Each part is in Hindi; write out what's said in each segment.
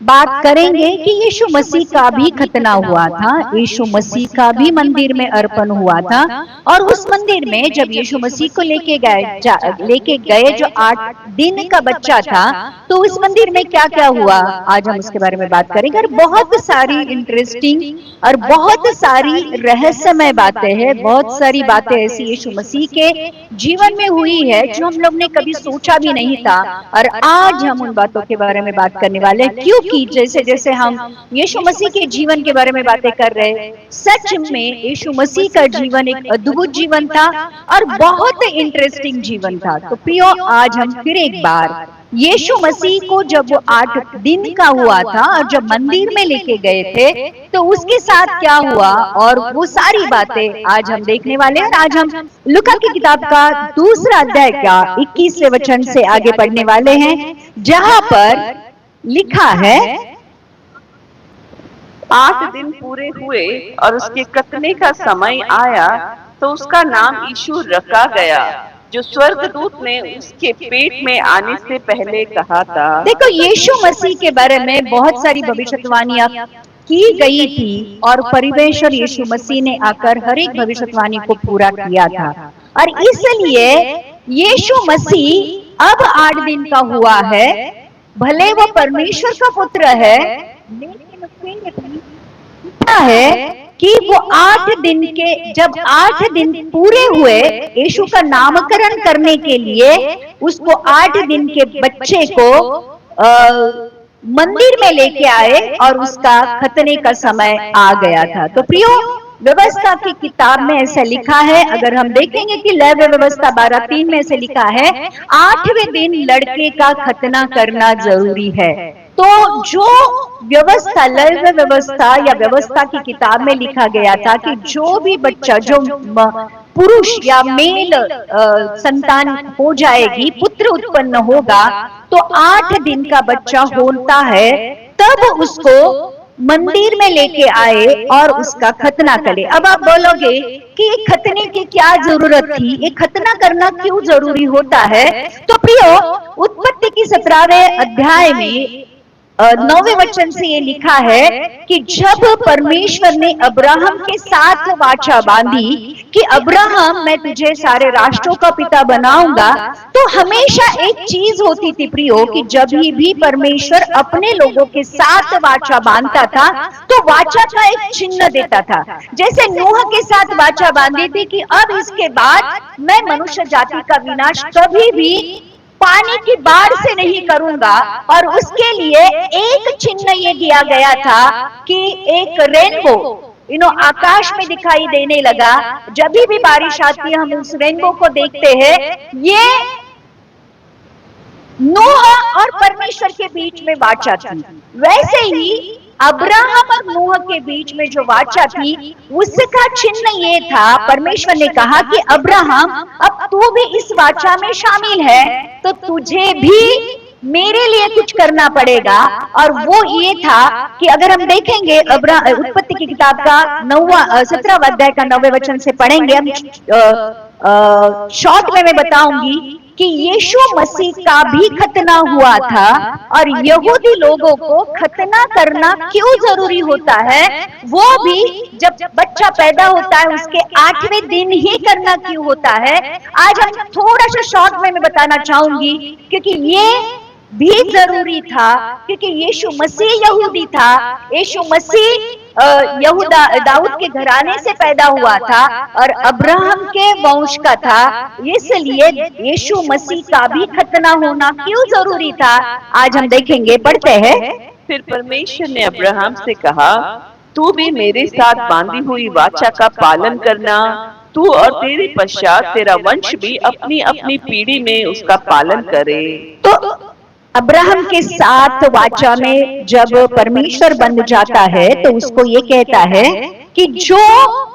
बात करेंगे कि यीशु मसीह का भी खतना हुआ था, यीशु मसीह का भी मंदिर में अर्पण हुआ था। और उस मंदिर में जब यीशु मसीह को लेके गए जो 8 दिन का बच्चा था, तो उस मंदिर में क्या क्या हुआ, आज हम उसके बारे में बात करेंगे। और बहुत सारी इंटरेस्टिंग और बहुत सारी रहस्यमय बातें हैं, बहुत सारी बातें ऐसी यीशु मसीह के जीवन में हुई है जो हम लोग ने कभी सोचा भी नहीं था। और आज हम उन बातों के बारे में बात करने वाले हैं, क्योंकि जैसे जैसे हम यीशु मसीह के जीवन के बारे में बातें कर रहे हैं, सच में यीशु मसीह का जीवन एक अद्भुत जीवन था और बहुत इंटरेस्टिंग जीवन था। तो प्रियो, आज हम फिर एक बार यीशु मसीह को जब वो 8 दिन का हुआ था और जब मंदिर में लेके गए थे, तो उसके साथ क्या हुआ और वो सारी बातें आज हम देखने वाले हैं। आज हम लूका की किताब का दूसरा अध्याय का 21वें वचन से आगे पढ़ने वाले हैं, जहां पर लिखा है, 8 दिन पूरे हुए और उसके कटने का समय आया तो उसका नाम यीशु रखा गया, जो स्वर्गदूत ने उसके पेट में आने से पहले कहा था। देखो, यीशु मसीह के बारे में बहुत सारी भविष्यवाणियां की गई थी और परमेश्वर यीशु मसीह ने आकर हर एक भविष्यवाणी को पूरा किया था। और इसलिए यीशु मसीह अब 8 दिन का हुआ है, भले वो परमेश्वर का पुत्र है, लेकिन उसमें है कि वो 8 दिन के जब 8 दिन पूरे हुए, यीशु का नामकरण करने के लिए उसको 8 दिन के बच्चे को मंदिर में लेके आए और उसका खतने का समय आ गया था। तो प्रियो, व्यवस्था की किताब में ऐसा लिखा है, अगर हम देखेंगे कि लेवी व्यवस्था 12:3 में ऐसे लिखा है, 8वें दिन लड़के का खतना करना जरूरी है। तो जो व्यवस्था, लेवी व्यवस्था या व्यवस्था की किताब में लिखा गया था कि जो भी बच्चा, जो पुरुष या मेल संतान हो जाएगी, पुत्र उत्पन्न होगा, तो 8 दिन का बच्चा होता है, तब उसको मंदिर में लेके आए और उसका खतना करे। अब आप बोलोगे कि ये खतने की क्या जरूरत थी, ये खतना करना क्यों जरूरी होता है? तो प्रियो, उत्पत्ति की 17वें अध्याय में 9वें वचन से ये लिखा है कि जब परमेश्वर ने अब्राहम के साथ वाचा बांधी कि अब्राहम, मैं तुझे सारे राष्ट्रों का पिता बनाऊंगा, तो हमेशा एक चीज होती थी प्रियो कि जब भी परमेश्वर अपने लोगों के साथ वाचा बांधता था, तो वाचा का एक चिन्ह देता था। जैसे नूह के साथ वाचा बांधी थी कि अब इसके बाद मैं मनुष्य जाति का विनाश कभी भी पानी की बाढ़ से नहीं करूंगा, और उसके लिए एक चिन्ह ये दिया गया था कि एक रेनबो आकाश में दिखाई देने लगा। जब भी बारिश आती है हम उस रेनबो को देखते हैं। ये नूह और परमेश्वर के बीच में वाचा थी। वैसे ही अब्राहम और नूह के बीच में जो वाचा थी, उसका चिन्ह ये था, परमेश्वर ने कहा कि अब्राहम, अब तू भी इस वाचा में शामिल है, तो तुझे भी मेरे लिए कुछ करना पड़ेगा। और वो ये था कि अगर हम देखेंगे उत्पत्ति की किताब का 17वां अध्याय का 9वें वचन से पढ़ेंगे, हम शॉर्ट में मैं बताऊंगी कि यीशु मसीह का भी खतना हुआ था। और यहूदी लोगों को खतना करना क्यों जरूरी होता है, वो भी जब बच्चा पैदा होता है उसके 8वें दिन ही करना क्यों होता है, आज हम थोड़ा सा शॉर्ट में मैं बताना चाहूंगी, क्योंकि ये भी जरूरी था, क्योंकि यीशु मसीह यहूदी था, यीशु मसीह दाऊद के घराने से पैदा हुआ था और अब्राहम के वंश का था। इसलिए यीशु मसीह का भी खतना होना क्यों जरूरी था, आज हम देखेंगे। पढ़ते हैं, फिर परमेश्वर ने अब्राहम से कहा, तू भी मेरे साथ बांधी हुई वाचा का पालन करना, तू और तेरे पश्चात तेरा वंश भी अपनी अपनी पीढ़ी में उसका पालन करे। तो अब्राहम के साथ वाचा में जब परमेश्वर बन जाता है, तो उसको ये कहता है कि जो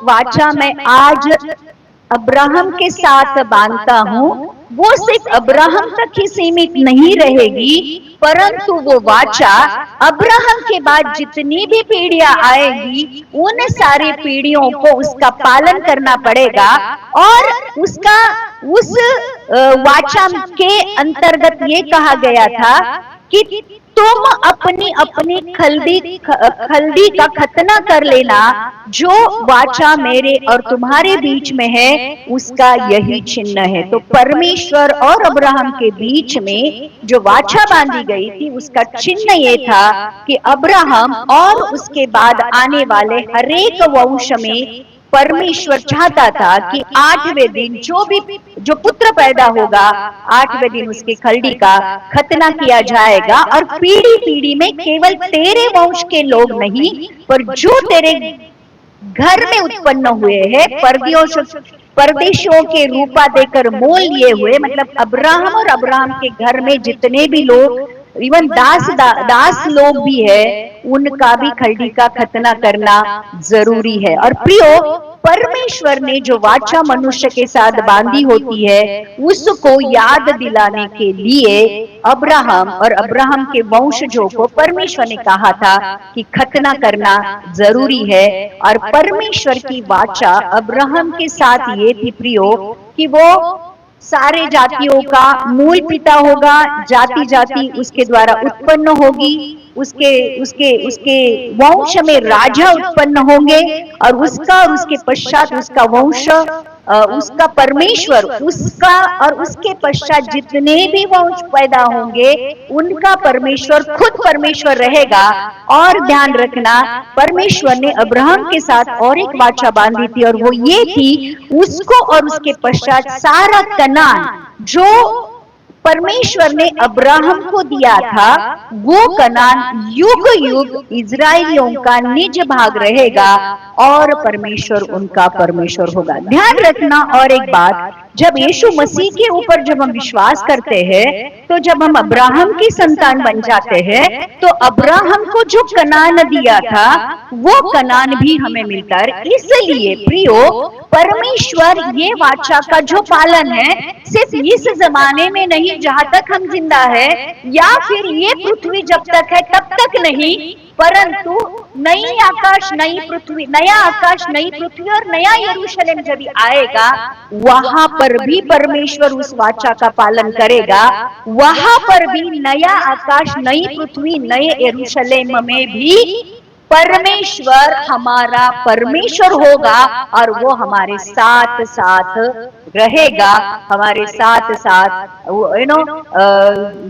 वाचा मैं आज अब्राहम के साथ बांधता हूं, वो सिर्फ अब्राहम तक ही सीमित नहीं रहेगी, परंतु वो वाचा अब्राहम के बाद जितनी भी पीढ़ियां आएगी, उन सारी पीढ़ियों को उसका पालन करना पड़ेगा। और उसका उस वाचा के अंतर्गत ये कहा गया था कि तुम अपनी अपनी खलदी का खतना कर लेना, जो वाचा मेरे और तुम्हारे बीच में है उसका यही चिन्ह है। तो परमेश्वर और अब्राहम के बीच में जो वाचा बांधी गई थी उसका चिन्ह ये था कि अब्राहम और उसके बाद आने वाले हरेक वंश में परमेश्वर चाहता था कि 8वें दिन जो पुत्र पैदा होगा, 8वें दिन उसके खलड़ी का खतना किया जाएगा, और पीढ़ी पीढ़ी में केवल तेरे वंश के लोग नहीं, पर जो तेरे घर में उत्पन्न हुए हैं, परदेशियों के रूपा देकर मोल लिए हुए, मतलब अब्राहम और अब्राहम के घर में जितने भी लोग, इवन दास लोग भी है, उनका भी खलड़ी का खतना करना जरूरी है। और प्रियो, परमेश्वर ने जो वाचा मनुष्य के साथ बांधी होती है उसको याद दिलाने के लिए अब्राहम और अब्राहम के वंशजों को परमेश्वर ने कहा था कि खतना करना जरूरी है। और परमेश्वर की वाचा अब्राहम के साथ ये थी प्रियो कि वो सारे जातियों का मूल पिता होगा, जाति जाति उसके द्वारा उत्पन्न होगी, उसके उसके उसके वंश में राजा उत्पन्न होंगे, और उसका और उसके पश्चात उसका वंश, उसका परमेश्वर, उसका और उसके पश्चात जितने भी वंश पैदा होंगे उनका परमेश्वर खुद परमेश्वर रहेगा। और ध्यान रखना, परमेश्वर ने अब्राहम के साथ और एक वाचा बांधी थी, और वो ये थी, उसको और उसके पश्चात सारा कनान जो परमेश्वर ने अब्राहम को दिया था, वो कनान युग युग इजराइलियों का निज भाग रहेगा, और परमेश्वर उनका परमेश्वर होगा। ध्यान रखना और एक बात, जब यीशु मसीह के ऊपर जब हम विश्वास करते हैं, तो जब हम अब्राहम की संतान बन जाते हैं, तो अब्राहम को जो कनान दिया था वो कनान भी हमें मिलता है। इसलिए प्रियो, परमेश्वर ये वाचा का जो पालन है सिर्फ इस जमाने में नहीं जहां तक हम जिंदा है, या फिर ये पृथ्वी जब तक है तब तक नहीं, परंतु नई आकाश नई पृथ्वी, नया आकाश नई पृथ्वी और नया यरूशलेम जब आएगा, वहां पर भी परमेश्वर उस वाचा का पालन करेगा। वहां पर भी नया आकाश नई पृथ्वी नए यरूशलेम में भी परमेश्वर हमारा परमेश्वर होगा, और वो हमारे साथ साथ रहेगा, हमारे साथ साथ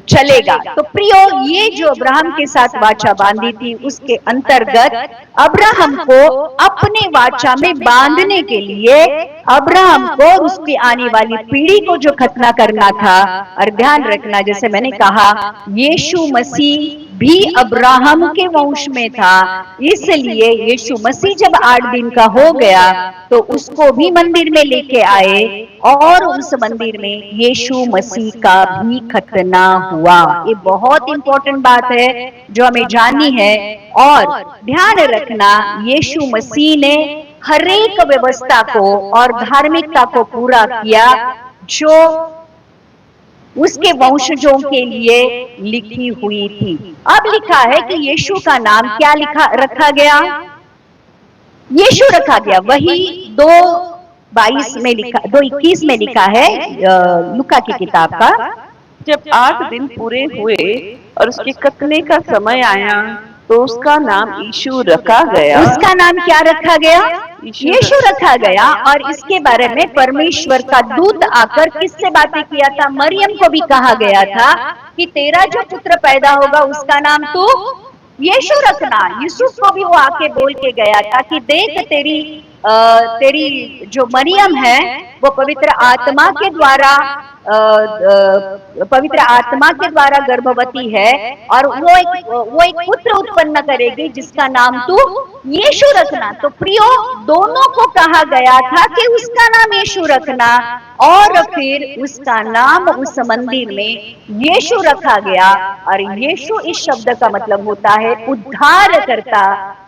चलेगा। तो प्रियो, ये जो अब्राहम के साथ वाचा बांधी थी उसके अंतर्गत अब्राहम को अपने वाचा में बांधने के लिए अब्राहम को उसकी आने वाली पीढ़ी को जो खतना करना था। और ध्यान रखना, जैसे मैंने कहा, यीशु मसीह भी अब्राहम के वंश में था, इसलिए यीशु मसीह जब 8 दिन का हो गया तो उसको भी मंदिर में लेके आए, और उस मंदिर में यीशु मसीह का भी खतना हुआ। ये बहुत इंपॉर्टेंट बात है जो हमें जाननी है। और ध्यान रखना, यीशु मसीह ने हरेक व्यवस्था को और धार्मिकता को पूरा किया जो उसके वंशजों के लिए लिखी हुई थी। अब लिखा है कि यीशु का नाम क्या रखा गया? यीशु रखा गया। वही 2:22 में लिखा, 2:21 में लिखा है लूका की किताब का। जब 8 दिन पूरे हुए और उसके खतने का समय आया तो उसका नाम यीशु रखा गया। उसका नाम क्या रखा गया? यीशु रखा गया। और इसके बारे में परमेश्वर का दूत आकर किससे बातें किया था? मरियम को भी कहा गया था कि तेरा जो पुत्र पैदा होगा उसका नाम तू यीशु रखना। यूसुफ को भी वो आके बोल के गया था कि देख, तेरी जो मरियम है वो पवित्र आत्मा के द्वारा गर्भवती है, और वो एक पुत्र उत्पन्न करेगी जिसका नाम तू यीशु रखना। तो प्रियो, दोनों को कहा गया था कि उसका नाम यीशु रखना, और फिर उसका नाम उस मंदिर में यीशु रखा गया। और यीशु इस शब्द का मतलब होता है उद्धार करता,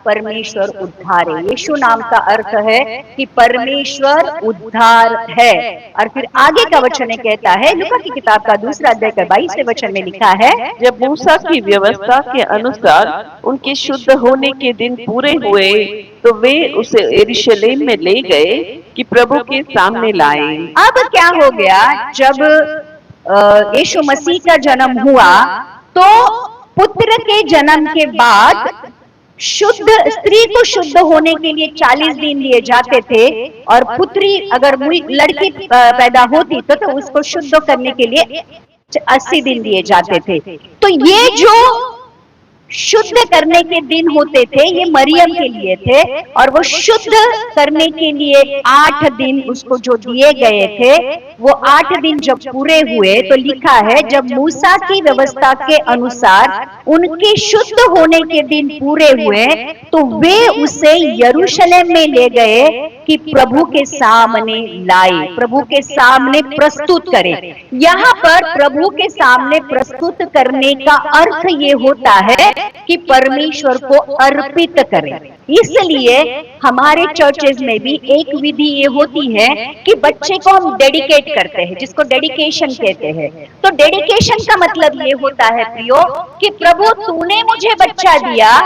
परमेश्वर उद्धार है। यीशु नाम का अर्थ है कि परमेश्वर उद्धार है। और फिर आगे का वचन कहता है, लूका की किताब का 2 अध्याय का 22वें वचन में लिखा है, जब मूसा की व्यवस्था के अनुसार उनके शुद्ध होने के दिन पूरे हुए तो वे उसे यरूशलेम में ले गए कि प्रभु के सामने लाए। अब क्या हो गया? जब यीशु मसीह का जन्म हुआ तो पुत्र के जन्म के बाद शुद्ध स्त्री को शुद्ध होने के लिए 40 दिन लिए जाते थे, और पुत्री अगर लड़की पैदा होती तो उसको शुद्ध करने के लिए 80 दिन लिए जाते थे। तो ये जो शुद्ध करने के दिन होते थे ये मरियम के लिए थे, और वो शुद्ध करने के लिए 8 दिन उसको जो दिए गए थे, वो 8 दिन जब पूरे हुए तो लिखा है जब मूसा की व्यवस्था के अनुसार उनके शुद्ध होने के दिन पूरे हुए तो वे उसे यरूशलेम में ले गए कि प्रभु के सामने लाए, प्रभु के सामने प्रस्तुत करें। यहाँ पर प्रभु के सामने प्रस्तुत करने का अर्थ ये होता है कि परमेश्वर को अर्पित करें। इसलिए हमारे चर्चेज में भी एक विधि ये होती है कि बच्चे को हम डेडिकेट करते हैं, जिसको डेडिकेशन कहते हैं। तो डेडिकेशन का मतलब ये होता है प्रियो कि प्रभु तूने मुझे बच्चा दिया,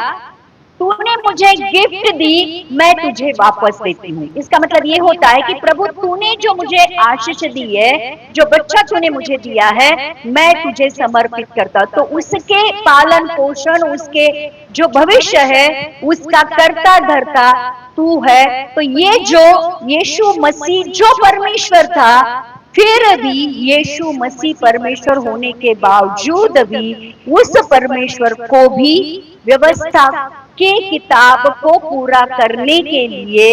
तूने मुझे गिफ्ट दी, मैं तुझे वापस देती हूँ। इसका मतलब ये होता है कि प्रभु तूने जो मुझे आशीष दी है, जो बच्चा तूने मुझे दिया है, मैं तुझे समर्पित करता। तो उसके पालन पोषण, उसके जो भविष्य है, उसका करता धरता तू है। तो ये जो यीशु मसीह जो परमेश्वर था, फिर भी यीशु मसीह परमेश्वर होने के बावजूद भी उस परमेश्वर को भी व्यवस्था के किताब को पूरा करने के लिए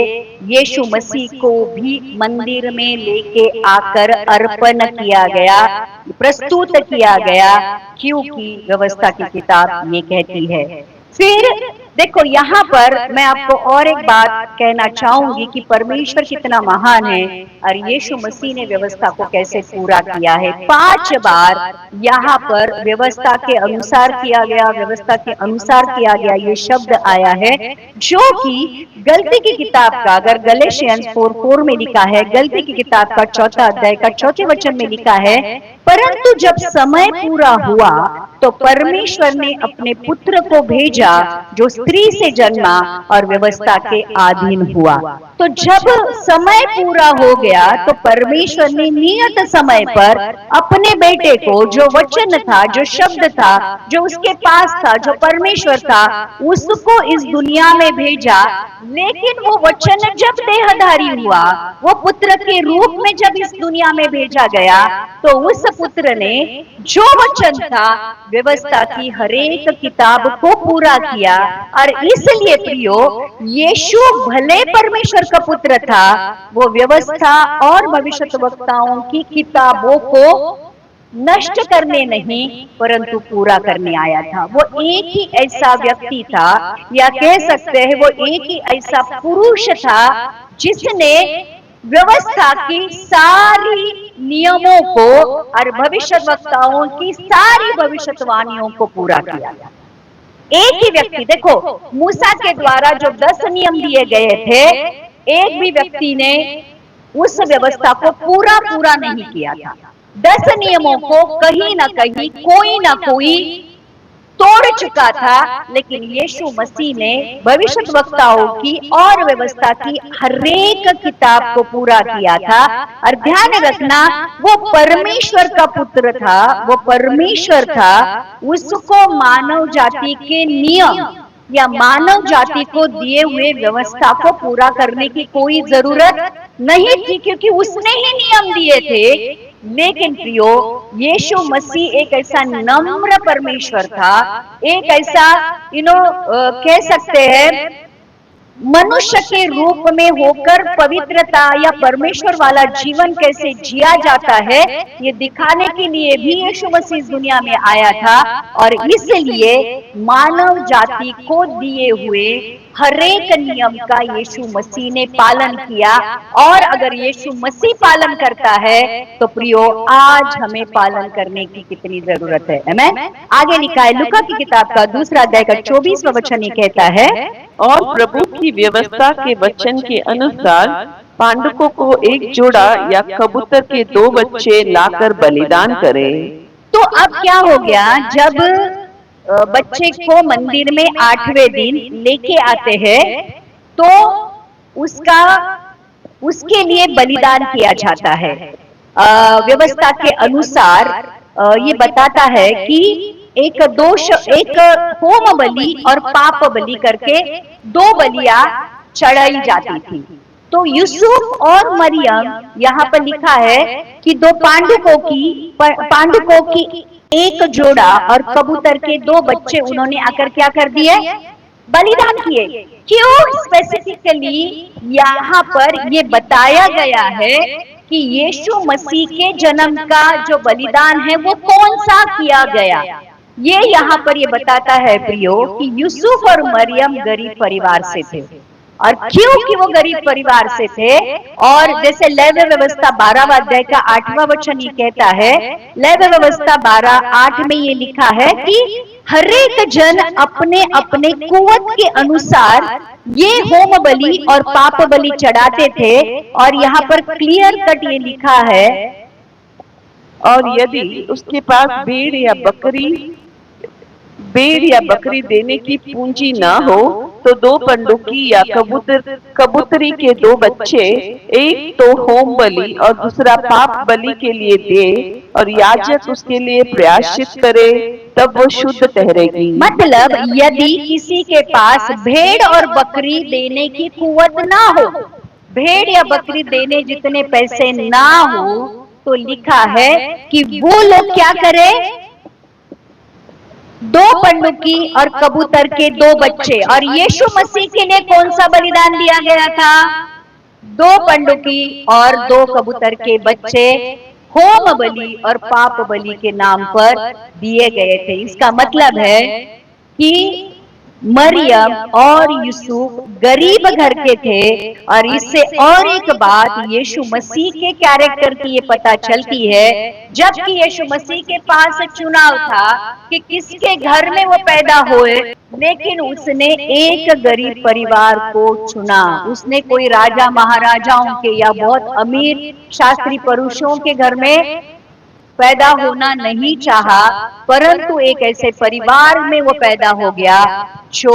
यीशु मसीह को भी मंदिर में लेके आकर अर्पण किया गया, प्रस्तुत किया गया, क्योंकि व्यवस्था की किताब ये कहती है। फिर देखो यहाँ पर मैं आपको और एक बात कहना चाहूंगी कि परमेश्वर कितना महान है और यीशु मसीह ने व्यवस्था को कैसे पूरा किया है। 5 बार यहाँ पर व्यवस्था के अनुसार किया गया, व्यवस्था के अनुसार किया गया ये शब्द आया है, जो कि गलती की किताब का, अगर गलेशियंस 4:4 में लिखा है, गलती की किताब का 4 अध्याय का 4 वचन में लिखा है, परंतु जब समय पूरा हुआ तो परमेश्वर ने अपने पुत्र को भेजा जो स्त्री से जन्मा और व्यवस्था के अधीन हुआ। तो जब समय पूरा हो गया तो परमेश्वर ने नियत समय पर अपने बेटे को, जो वचन था, जो शब्द था, जो उसके पास था, जो परमेश्वर था, उसको इस दुनिया में भेजा। लेकिन वो वचन जब देहधारी हुआ, वो पुत्र के रूप में जब इस दुनिया में भेजा गया, तो उस पुत्र ने जो वचन था, व्यवस्था की हरेक किताब को पूरा किया। और इसलिए प्रियो, यीशु भले परमेश्वर का पुत्र था, वो व्यवस्था और भविष्यद्वक्ताओं की किताबों को नष्ट करने नहीं परंतु पूरा करने आया था। वो एक ही ऐसा व्यक्ति था, या कह सकते हैं वो एक ही ऐसा पुरुष था जिसने व्यवस्था की सारी नियमों को और भविष्यद्वक्ताओं की सारी भविष्यवाणियों को पूरा किया। एक ही व्यक्ति, देखो मूसा के द्वारा जो 10 नियम दिए गए थे, एक भी व्यक्ति ने उस व्यवस्था को पूरा नहीं किया था। 10 नियमों को कहीं ना कहीं कोई ना कोई तोड़ चुका था, लेकिन यीशु मसीह ने भविष्यद्वक्ताओं की और व्यवस्था की हरेक किताब को पूरा किया था। और ध्यान रखना, वो परमेश्वर का पुत्र था, वो परमेश्वर था, उसको मानव जाति के नियम या मानव जाति को दिए हुए व्यवस्था को पूरा करने की कोई जरूरत नहीं थी, क्योंकि उसने ही नियम दिए थे। लेकिन प्रियो, यीशु मसीह एक ऐसा नम्र परमेश्वर था, एक ऐसा कह सकते हैं मनुष्य के रूप में होकर पवित्रता या परमेश्वर वाला जीवन कैसे जिया जाता है, ये दिखाने के लिए भी यीशु मसीह इस दुनिया में आया था। और इसलिए मानव जाति को दिए हुए हरेक नियम का यीशु मसीह ने पालन किया। और अगर यीशु मसीह पालन करता है तो प्रियो, आज हमें पालन करने की कितनी जरूरत है। आमीन। आगे लिखा है लूका की किताब का 2 अध्याय का 24वां वचन, ये कहता है, और प्रभु की व्यवस्था के वचन के अनुसार पांडुकों को एक जोड़ा या कबूतर के 2 बच्चे लाकर बलिदान करे। तो अब क्या हो गया, जब बच्चे को मंदिर में 8वें दिन लेके आते हैं तो उसके लिए बलिदान किया जाता है। व्यवस्था के अनुसार ये बताता है कि एक होम बलि और पाप बलि करके दो बलियां चढ़ाई जाती थी। तो यूसुफ और मरियम, यहाँ पर लिखा है कि दो पांडुकों की एक जोड़ा और कबूतर के दो बच्चे उन्होंने आकर क्या कर दिए, बलिदान किए। क्यों स्पेसिफिकली यहाँ पर ये बताया गया है कि यीशु मसीह के जन्म का जो बलिदान है वो कौन सा किया गया, ये यहाँ पर ये बताता है प्रियो कि यूसुफ और मरियम गरीब परिवार से थे। और क्योंकि वो गरीब परिवार से थे, और जैसे लेव्य व्यवस्था 12वां अध्याय का 8वां वचन ये कहता है, लेव्य व्यवस्था 12:8 में ये लिखा है कि हरेक जन अपने अपने कुवत के अनुसार ये होम बलि और पाप बलि चढ़ाते थे। और यहाँ पर क्लियर कट ये लिखा है, और यदि उसके पास भेड़ या बकरी देने की पूंजी ना हो तो दो पंडुकी या कबूतरी के दो बच्चे, एक तो होम बलि और दूसरा पाप बलि के लिए दे, और याजक उसके लिए प्रायश्चित करे, तब वो शुद्ध ठहरेगी। मतलब यदि किसी के पास भेड़ और बकरी देने की कुवत ना हो, भेड़ या बकरी देने जितने पैसे ना हो, तो लिखा है कि वो लोग क्या करें, दो पंडुकी और कबूतर के दो बच्चे। और यीशु मसीह के लिए कौन सा बलिदान दिया गया था, दो पंडुकी और दो कबूतर के बच्चे होम बलि और पाप बलि के नाम पर दिए गए थे। इसका मतलब है कि मरियम और यूसुफ गरीब घर के थे। और इससे और एक बात यीशु मसीह के कैरेक्टर की ये पता चलती है, जबकि यीशु मसीह के पास चुनाव था कि किसके घर में वो पैदा होए, लेकिन उसने एक गरीब परिवार को चुना। उसने कोई राजा महाराजाओं के या बहुत अमीर शास्त्री पुरुषों के घर में पैदा होना नहीं चाहा, परंतु एक ऐसे परिवार में वो पैदा हो गया जो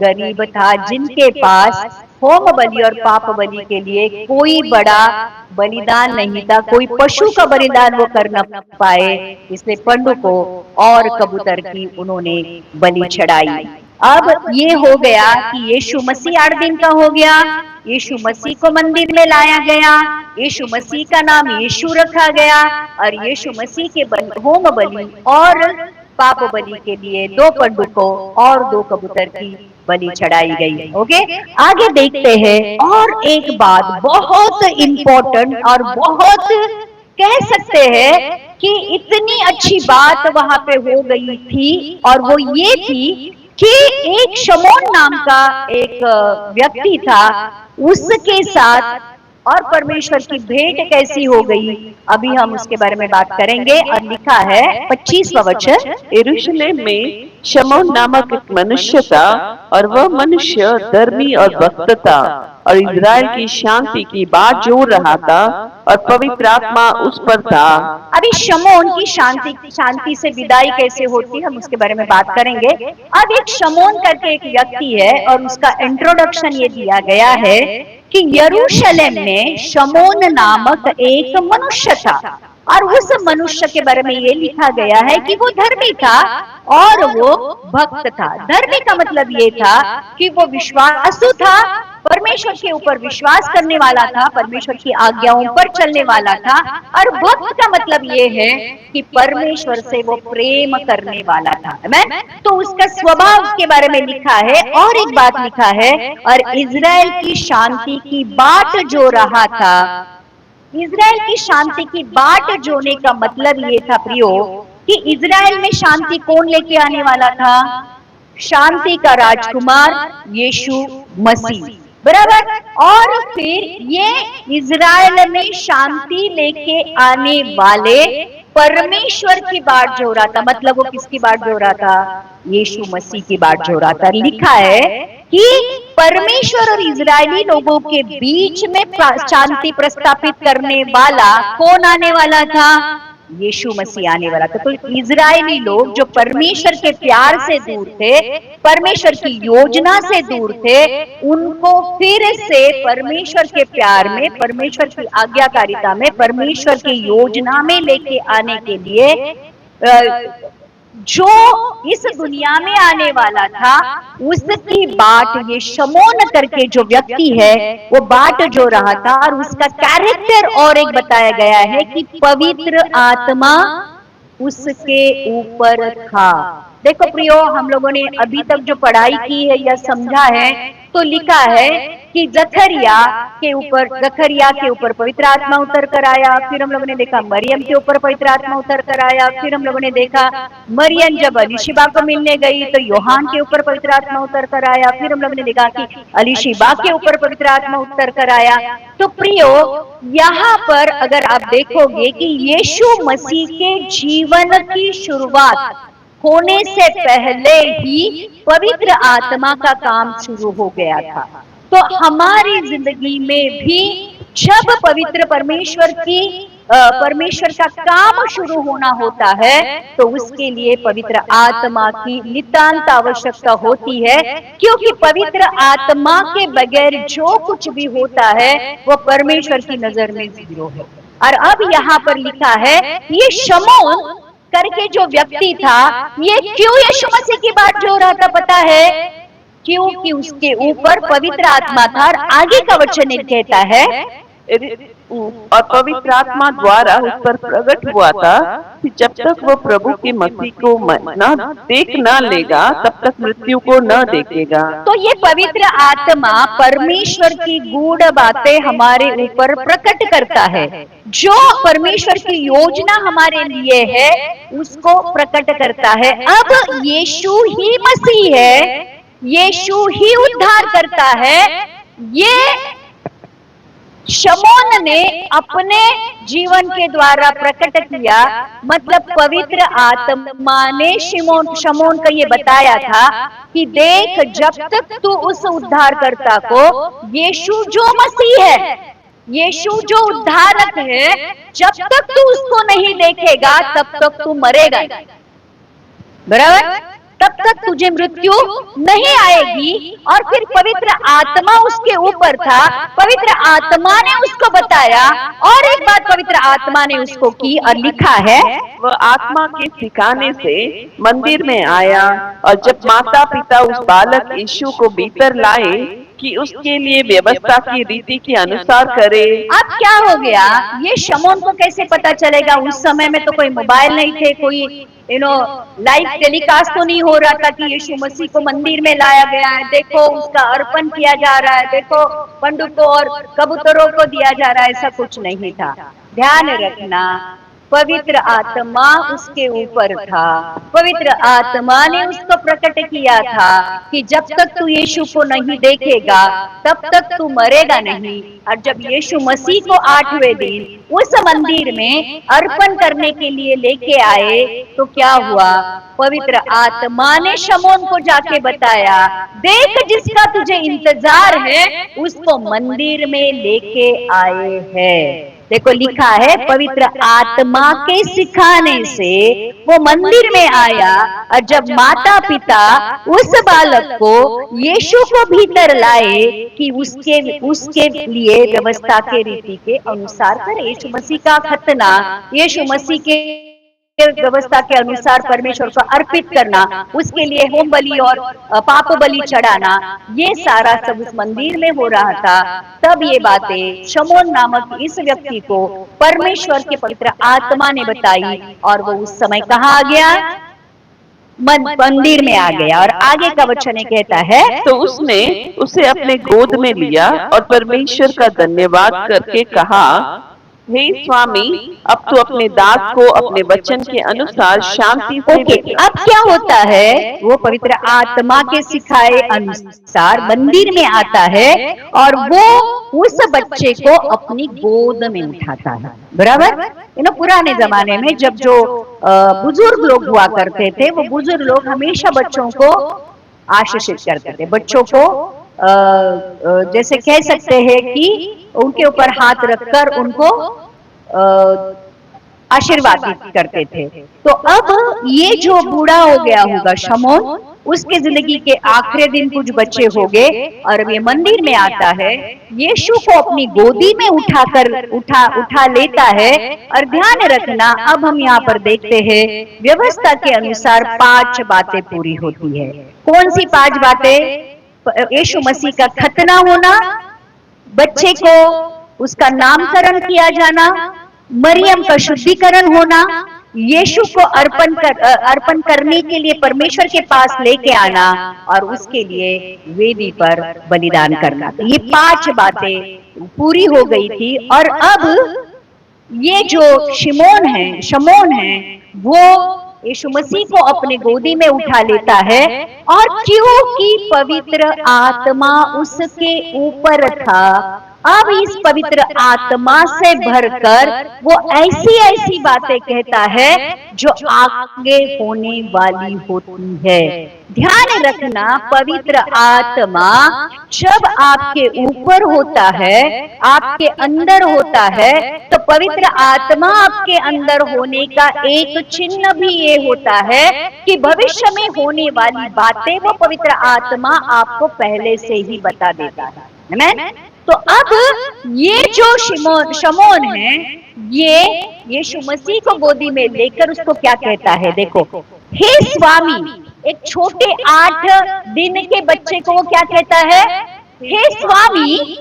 गरीब था, जिनके पास होम बलि और पाप बलि के लिए कोई बड़ा बलिदान नहीं था, कोई पशु का बलिदान वो कर न पाए, इसलिए पंडुको और कबूतर की उन्होंने बलि चढ़ाई। अब ये हो गया कि यीशु मसीह 8 दिन का हो गया, यीशु मसीह को मंदिर में लाया गया, यीशु मसीह का नाम यीशु रखा गया, और यीशु मसीह के होम बलि और पाप बलि के लिए दो पंडुकों और दो कबूतर की बलि चढ़ाई गई। ओके, आगे देखते हैं। और एक बात बहुत इंपॉर्टेंट और बहुत कह सकते हैं कि इतनी अच्छी बात वहां पे हो गई थी, और वो ये थी कि एक शमौन नाम का एक व्यक्ति था, उसके साथ और परमेश्वर की भेंट कैसी हो गई, अभी हम उसके बारे में बात करेंगे। और लिखा है 25वां वचन, यरूशलेम में शमौन नामक एक मनुष्य था, और वह मनुष्य धर्मी और भक्त था, और इज़राइल की शांति की बात जोड़ रहा था, और पवित्र आत्मा उस पर था। अभी शमौन की शांति से विदाई कैसे होती, हम उसके बारे में बात करेंगे। अब एक शमौन करके एक व्यक्ति है, और उसका इंट्रोडक्शन ये दिया गया है कि यरूशलेम में शमौन नामक एक मनुष्य था, और उस मनुष्य के बारे में ये लिखा गया है कि वो धर्मी था और वो भक्त था। धर्मी का मतलब ये था कि वो विश्वासु था, परमेश्वर के ऊपर विश्वास करने वाला था, परमेश्वर की आज्ञाओं पर चलने वाला था। और भक्त का मतलब ये है कि परमेश्वर से वो प्रेम करने वाला था। आमीन। तो उसका स्वभाव के बारे में लिखा है। और एक बात लिखा है, और इज़राइल की शांति की बाट जो रहा था। इज़राइल की शांति की बाट जोने का मतलब ये था प्रियो कि इज़राइल में शांति कौन लेके आने वाला था, शांति का राजकुमार यीशु मसीह, बराबर। और फिर ये इज़राइल में शांति लेके आने वाले परमेश्वर की बाट जो रहा था, मतलब वो किसकी बाट जो रहा था, यीशु मसीह की बाट जो रहा था। लिखा है कि परमेश्वर और इज़राइली लोगों के बीच में शांति प्रस्थापित करने वाला कौन आने वाला था, यीशु मसीह आने वाला था। तो इज़राइली लोग जो परमेश्वर के प्यार से दूर थे, परमेश्वर की योजना से दूर थे, उनको फिर से परमेश्वर के प्यार में, परमेश्वर की आज्ञाकारिता में, परमेश्वर की योजना में लेके आने के लिए जो इस दुनिया में आने वाला था उसकी बाट ये शमोन करके जो व्यक्ति है वो बाट जो रहा था, और उसका कैरेक्टर और एक बताया गया है कि पवित्र आत्मा उसके ऊपर था। देखो प्रियो, हम लोगों ने अभी तक जो पढ़ाई की है या समझा है तो लिखा है कि जकरिया के ऊपर पवित्र आत्मा उतर कर आया। फिर हम लोगों ने देखा मरियम के ऊपर पवित्र आत्मा उतर कर आया। फिर हम लोगों ने देखा मरियम जब अलीशिबा को मिलने गई तो योहान के ऊपर पवित्र आत्मा उतर कर आया। फिर हम लोगों ने देखा कि अलीशिबा के ऊपर पवित्र आत्मा उतर कर आया। तो प्रियो, यहाँ पर अगर आप देखोगे कि यीशु मसीह के जीवन की शुरुआत होने से पहले ही पवित्र आत्मा का काम शुरू हो गया था। तो हमारी जिंदगी में भी जब पवित्र परमेश्वर का काम शुरू होना होता है तो उसके लिए पवित्र आत्मा की नितांत आवश्यकता होती है, क्योंकि पवित्र आत्मा के बगैर जो कुछ भी होता है वो परमेश्वर की नजर में जीरो है। और अब यहाँ पर लिखा है ये शमौन करके जो व्यक्ति था, ये क्यों यीशु मसीह की बात जो रहा था पता है? क्योंकि उसके ऊपर पवित्र आत्मा था। और आगे का वचन कहता है और पवित्र आत्मा द्वारा उस पर प्रकट हुआ था कि जब तक वो प्रभु के मसीह को न देख न लेगा तब तक मृत्यु को न देखेगा। तो ये पवित्र आत्मा परमेश्वर की गूढ़ बातें हमारे ऊपर प्रकट करता है। जो परमेश्वर की योजना हमारे लिए है उसको प्रकट करता है। अब यीशु ही मसीह है, यीशु ही उद्धार करता है। ये शमौन ने अपने जीवन के द्वारा प्रकट किया, मतलब पवित्र आत्मा ने शमौन को ये बताया था कि देख, जब तक तू उस उद्धारकर्ता को, यीशु जो मसीह है, यीशु जो उद्धारक है, जब तक तू उसको नहीं देखेगा तब तक तू मरेगा। बराबर? तब तक तुझे मृत्यु नहीं आएगी। और फिर पवित्र आत्मा उसके ऊपर था, पवित्र आत्मा ने उसको बताया, और एक बात पवित्र आत्मा ने उसको की और लिखा है वह आत्मा के सिखाने से मंदिर में आया, और जब माता पिता उस बालक यीशु को भीतर लाए कि उसके लिए व्यवस्था की रीति के अनुसार करे। अब क्या हो गया? ये शमौन को कैसे पता चलेगा? उस समय में तो कोई मोबाइल नहीं थे, कोई लाइव टेलीकास्ट तो नहीं हो रहा था कि यीशु मसीह को मंदिर में लाया गया है, देखो उसका अर्पण किया जा रहा है, देखो पंडितों और कबूतरों को दिया जा रहा है, ऐसा कुछ नहीं था। ध्यान रखना, पवित्र आत्मा उसके ऊपर था। पवित्र आत्मा ने उसको प्रकट किया था कि जब तक तू यीशु को नहीं देखेगा तब तक तू मरेगा नहीं। और जब यीशु मसीह को 8वें दिन उस मंदिर में अर्पण करने के लिए लेके आए तो क्या हुआ? पवित्र आत्मा ने शमौन को जाके बताया, देख, जिसका तुझे इंतजार है उसको मंदिर में लेके आए हैं। देखो लिखा है पवित्र आत्मा के सिखाने से वो मंदिर में आया, और जब माता पिता उस बालक को यीशु को भीतर लाए कि उसके लिए व्यवस्था के रीति के अनुसार करे। यीशु मसीह का खतना, यीशु मसीह के व्यवस्था के अनुसार परमेश्वर को अर्पित करना, उसके लिए होम बलि और पाप बलि चढ़ाना, ये सारा सब उस मंदिर में हो रहा था। तब ये बातें शमौन नामक इस व्यक्ति को परमेश्वर के पवित्र आत्मा ने बताई, और वो उस समय कहाँ आ गया? मंदिर में आ गया। और आगे का वचन कहता है तो उसने उसे अपने गोद में लिया और परमेश्वर का धन्यवाद करके कहा, हे स्वामी, अब तो अपने दास को अपने वचन के अनुसार शांति से अब क्या होता है? वो पवित्र आत्मा के सिखाए अनुसार मंदिर में आता है और वो उस बच्चे को अपनी गोद में उठाता है। बराबर? पुराने जमाने में जब जो बुजुर्ग लोग हुआ करते थे, वो बुजुर्ग लोग हमेशा बच्चों को आशीषित करते थे। बच्चों को जैसे कह सकते हैं कि उनके ऊपर हाथ रखकर उनको आशीर्वादित करते थे। तो अब ये जो बूढ़ा हो गया होगा शमौन, उसके जिंदगी के आखिरी दिन कुछ बच्चे हो गए और अब ये मंदिर में आता है, यीशु को अपनी गोदी में उठा लेता है। और ध्यान रखना, अब हम यहाँ पर देखते हैं व्यवस्था के अनुसार 5 बातें पूरी होती है। कौन सी 5 बातें? यीशु मसीह का खतना होना, बच्चे को उसका नामकरण किया जाना, मरियम का शुद्धिकरण होना, यीशु को अर्पण करने के लिए परमेश्वर के पास लेके आना और उसके लिए वेदी पर बलिदान करना। तो ये 5 बातें पूरी हो गई थी। और अब ये जो शमौन है वो यीशु मसीह को अपने गोदी में उठा लेता है। और क्योंकि पवित्र आत्मा उसके ऊपर था, अब इस पवित्र आत्मा से भरकर वो ऐसी बातें कहता है जो आगे होने वाली होती है। ध्यान रखना, पवित्र आत्मा जब आपके ऊपर होता है, आपके अंदर होता है, तो पवित्र आत्मा आपके अंदर होने का एक चिन्ह भी ये होता है कि भविष्य में होने वाली बातें वो पवित्र आत्मा आपको पहले से ही बता देता है। आमीन। तो अब ये जो शमौन है, ये यीशु मसीह को गोदी में लेकर उसको क्या कहता है? देखो, हे स्वामी, एक छोटे 8 दिन के बच्चे को वो क्या कहता है? हे स्वामी,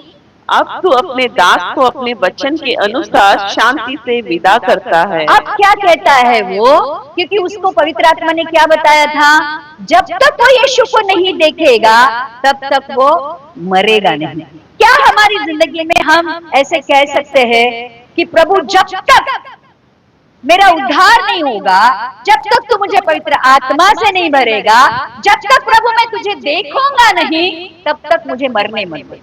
अब तू अपने दास को अपने वचन के अनुसार शांति से विदा करता है। अब क्या कहता है वो? क्योंकि उसको पवित्र आत्मा ने क्या बताया था? जब तक वो यीशु को नहीं देखेगा तब तक वो मरेगा नहीं। क्या हमारी जिंदगी में हम ऐसे कह सकते हैं कि प्रभु, जब तक मेरा उद्धार नहीं होगा, जब तक तू मुझे पवित्र आत्मा से नहीं भरेगा, जब तक प्रभु मैं तुझे देखूंगा नहीं, तब तक मुझे मरने मत दे।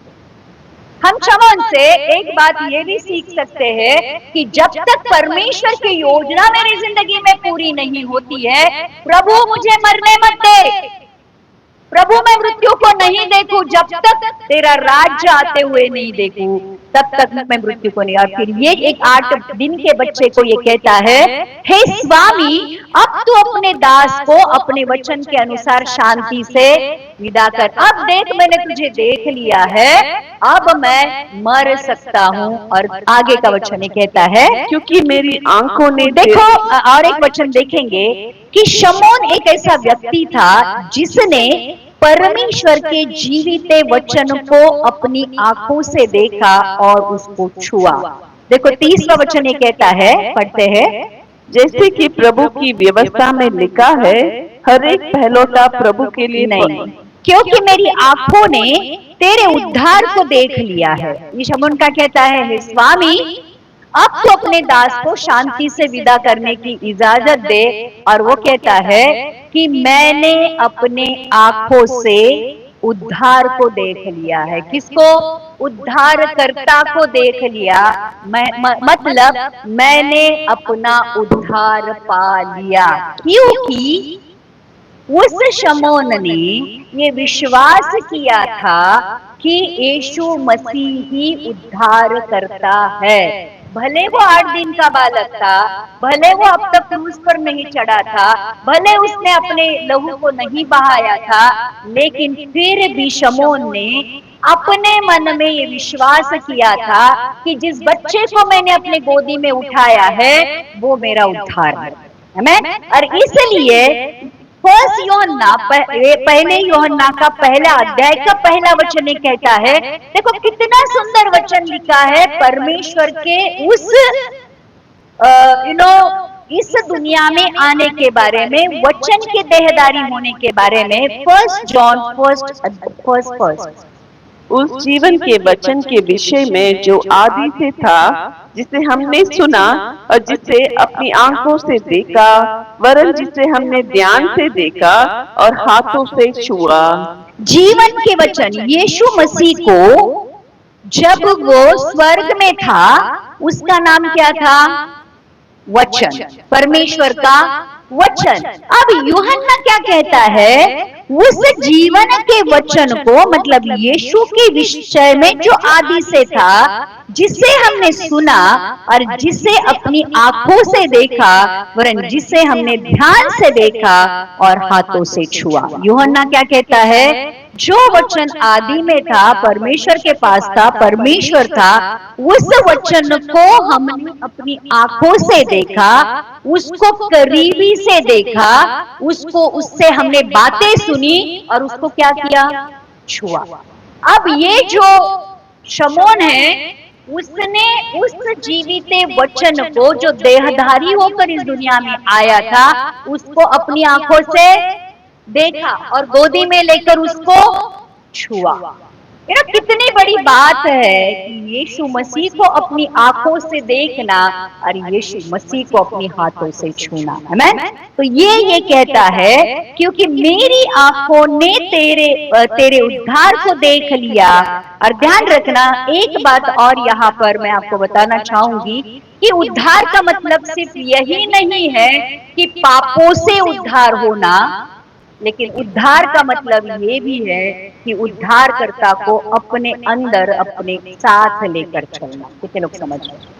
हम शमौन से एक बात ये भी सीख सकते हैं कि जब तक परमेश्वर की योजना मेरी जिंदगी में पूरी नहीं होती है, प्रभु मुझे मरने मत दे, प्रभु मैं मृत्यु को नहीं देखूं, जब तक तेरा राज्य आते हुए नहीं देखूं तब तक मैं मृत्यु को नहीं। और फिर ये एक 8 दिन के बच्चे को ये कहता है, हे स्वामी, अब तू अपने दास को अपने वचन के अनुसार शांति से विदा कर। अब देख, मैंने तुझे देख लिया है, अब मैं मर सकता हूँ। और आगे का वचन ये कहता है, क्योंकि मेरी आंखों ने देखो, और एक वचन देखेंगे कि शमौन एक ऐसा व्यक्ति था जिसने परमेश्वर के जीवित वचन को अपनी आंखों से देखा और उसको छुआ। देखो 30वां वचन ये कहता है, पढ़ते हैं, जैसे कि प्रभु की व्यवस्था में लिखा है, हर एक पहलौठा प्रभु के लिए नहीं, क्योंकि मेरी आंखों ने तेरे उद्धार को देख लिया है। ये शमौन का कहता है, हे स्वामी, अब तो अपने दास को शांति से विदा करने की इजाजत दे। और वो कहता है कि मैंने अपने आंखों से उद्धार को देख लिया है। किसको? उद्धारकर्ता को देख लिया। मतलब मैंने अपना उद्धार पा लिया, क्योंकि उस शमौन ने ये विश्वास किया था कि यीशु मसीह ही उद्धार करता है। भले वो 8 दिन का बालक था, भले वो अब तक क्रूस पर नहीं चढ़ा था, भले उसने अपने लहू को नहीं बहाया था, लेकिन फिर भी शमौन ने अपने मन में ये विश्वास किया था कि जिस बच्चे को मैंने अपने गोदी में उठाया है वो मेरा उद्धार है। आमीन। और इसलिए फर्स्ट यूहन्ना, पहले यूहन्ना का पहला अध्याय का पहला वचन ये कहता है, देखो कितना सुंदर वचन लिखा है परमेश्वर के उस इस दुनिया में आने के बारे में, वचन के देहधारी होने के बारे में। फर्स्ट जॉन फर्स्ट उस जीवन के वचन के विषय में जो आदि से था, जिसे हमने सुना और जिसे अपनी आंखों से देखा, वरन जिसे हमने ध्यान से देखा और हाथों से छुआ। जीवन के वचन यीशु मसीह को जब वो स्वर्ग में था, उसका नाम क्या था? वचन, परमेश्वर का वचन। अब यूहन्ना क्या कहता है उस जीवन के वचन को, मतलब यीशु के विषय में जो आदि से था, जिसे हमने सुना और जिसे अपनी आंखों से देखा, वरन जिसे हमने ध्यान से देखा और हाथों से छुआ। यूहन्ना क्या कहता है? जो वचन आदि में था, परमेश्वर के पास था, परमेश्वर था, उस वचन को हमने अपनी आंखों से देखा, उसको करीबी से देखा, उसको, उससे हमने बातें सुनी और उसको क्या किया? छुआ। अब ये जो शमौन है, उसने उस जीवित वचन को, जो देहधारी होकर इस दुनिया में आया था, उसको अपनी आंखों से देखा और गोदी में लेकर उसको छुआ। ये ना कितनी बड़ी बात है कि यीशु मसीह को अपनी आंखों से देखना और यीशु मसीह को अपनी हाथों से छूना। आमीन। तो ये कहता है, क्योंकि मेरी आंखों ने तेरे उद्धार को देख लिया। और ध्यान रखना, एक बात और यहाँ पर मैं आपको बताना चाहूंगी कि उद्धार का मतलब सिर्फ यही नहीं है कि पापों से उद्धार होना, लेकिन उद्धार का मतलब ये भी है कि उद्धारकर्ता को अपने अंदर, अपने साथ लेकर चलना। कितने लोग समझ रहे हैं?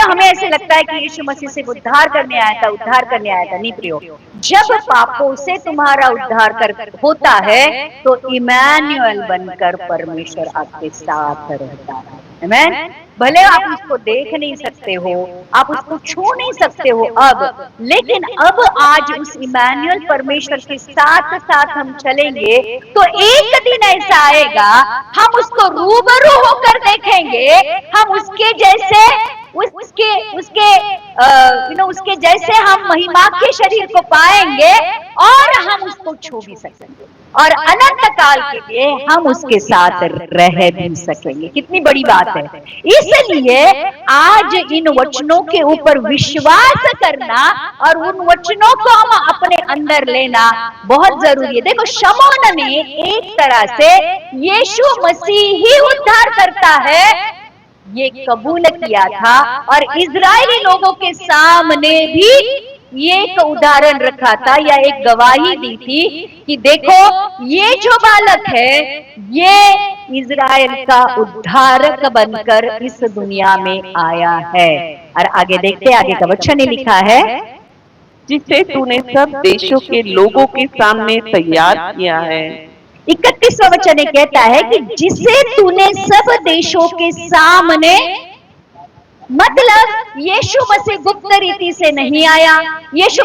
हमें ऐसे लगता है कि यीशु मसीह सिर्फ उद्धार करने आया था, उद्धार करने आया था। नहीं प्रियो, जब पापों से तुम्हारा उद्धार होता है तो इमैनुअल बनकर परमेश्वर आपके साथ रहता है। आमीन। भले आप उसको देख नहीं सकते हो, आप उसको छू नहीं सकते हो अब, लेकिन अब आज उस इमैनुअल परमेश्वर के साथ साथ हम चलेंगे तो एक दिन ऐसा आएगा, हम उसको रूबरू होकर देखेंगे, हम उसके जैसे उसके जैसे हम महिमा के शरीर को पाएंगे और हम उसको छू भी सकेंगे और अनंत काल के लिए हम उसके साथ रह भी सकेंगे। कितनी बड़ी बात है। इसलिए आज इन वचनों के ऊपर विश्वास करना और उन वचनों को हम अपने अंदर लेना बहुत जरूरी है। देखो, शमौन ने एक तरह से यीशु मसीह ही उद्धार करता है ये कबूल किया था और इजरायली लोगों के सामने भी ये एक उदाहरण रखा था या एक गवाही दी थी कि देखो, ये जो बालक है ये इजराइल का उद्धारक बनकर इस दुनिया में आया है। और आगे देखते, आगे का वचन ही लिखा है, जिसे तूने सब देशों के लोगों के सामने तैयार किया है। 31वां वचन कहता है कि जिसे तूने सब देशों के सामने, मतलब यीशु मसीह गुप्त रीति से नहीं आया। यीशु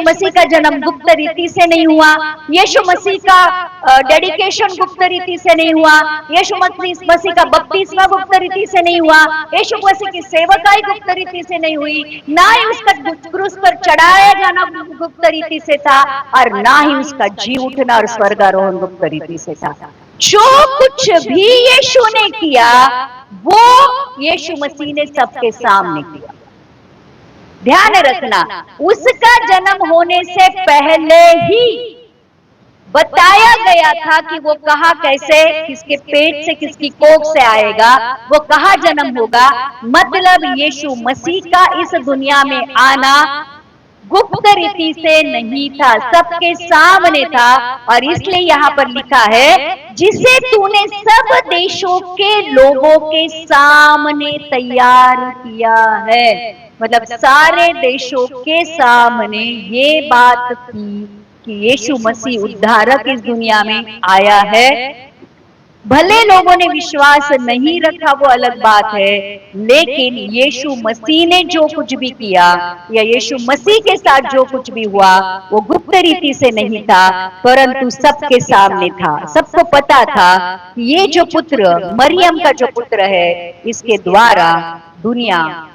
मसीह का जन्म गुप्त रीति से नहीं हुआ। यीशु मसीह का डेडिकेशन गुप्त रीति से नहीं हुआ। यीशु मसीह का बपतिस्मा गुप्त रीति से नहीं हुआ। यीशु मसीह की सेवकाई गुप्त रीति से नहीं हुई। ना ही उसका क्रूस पर चढ़ाया जाना गुप्त रीति से था और ना ही उसका जी उठना और स्वर्गारोहण गुप्त रीति से था। जो कुछ भी यीशु ने किया वो यीशु मसीह ने सबके सामने किया। ध्यान रखना, उसका जन्म होने से पहले ही बताया गया था कि वो कहाँ, कैसे, किसके पेट से, किसकी कोख से आएगा, वो कहाँ जन्म होगा। मतलब यीशु मसीह का इस दुनिया में आना गुप्त रीति से नहीं था, सबके सामने था। और इसलिए यहाँ पर लिखा है, जिसे तूने सब देशों के लोगों के सामने तैयार किया है। मतलब सारे देशों के सामने ये बात थी कि यीशु मसीह उद्धारक इस दुनिया में आया है। भले लोगों ने विश्वास नहीं रखा वो अलग बात है, लेकिन यीशु मसीह ने जो कुछ भी किया या यीशु मसीह के साथ जो कुछ भी हुआ वो गुप्त रीति से नहीं था, परंतु सबके सामने था। सबको पता था कि ये जो पुत्र, मरियम का जो पुत्र है, इसके द्वारा दुनिया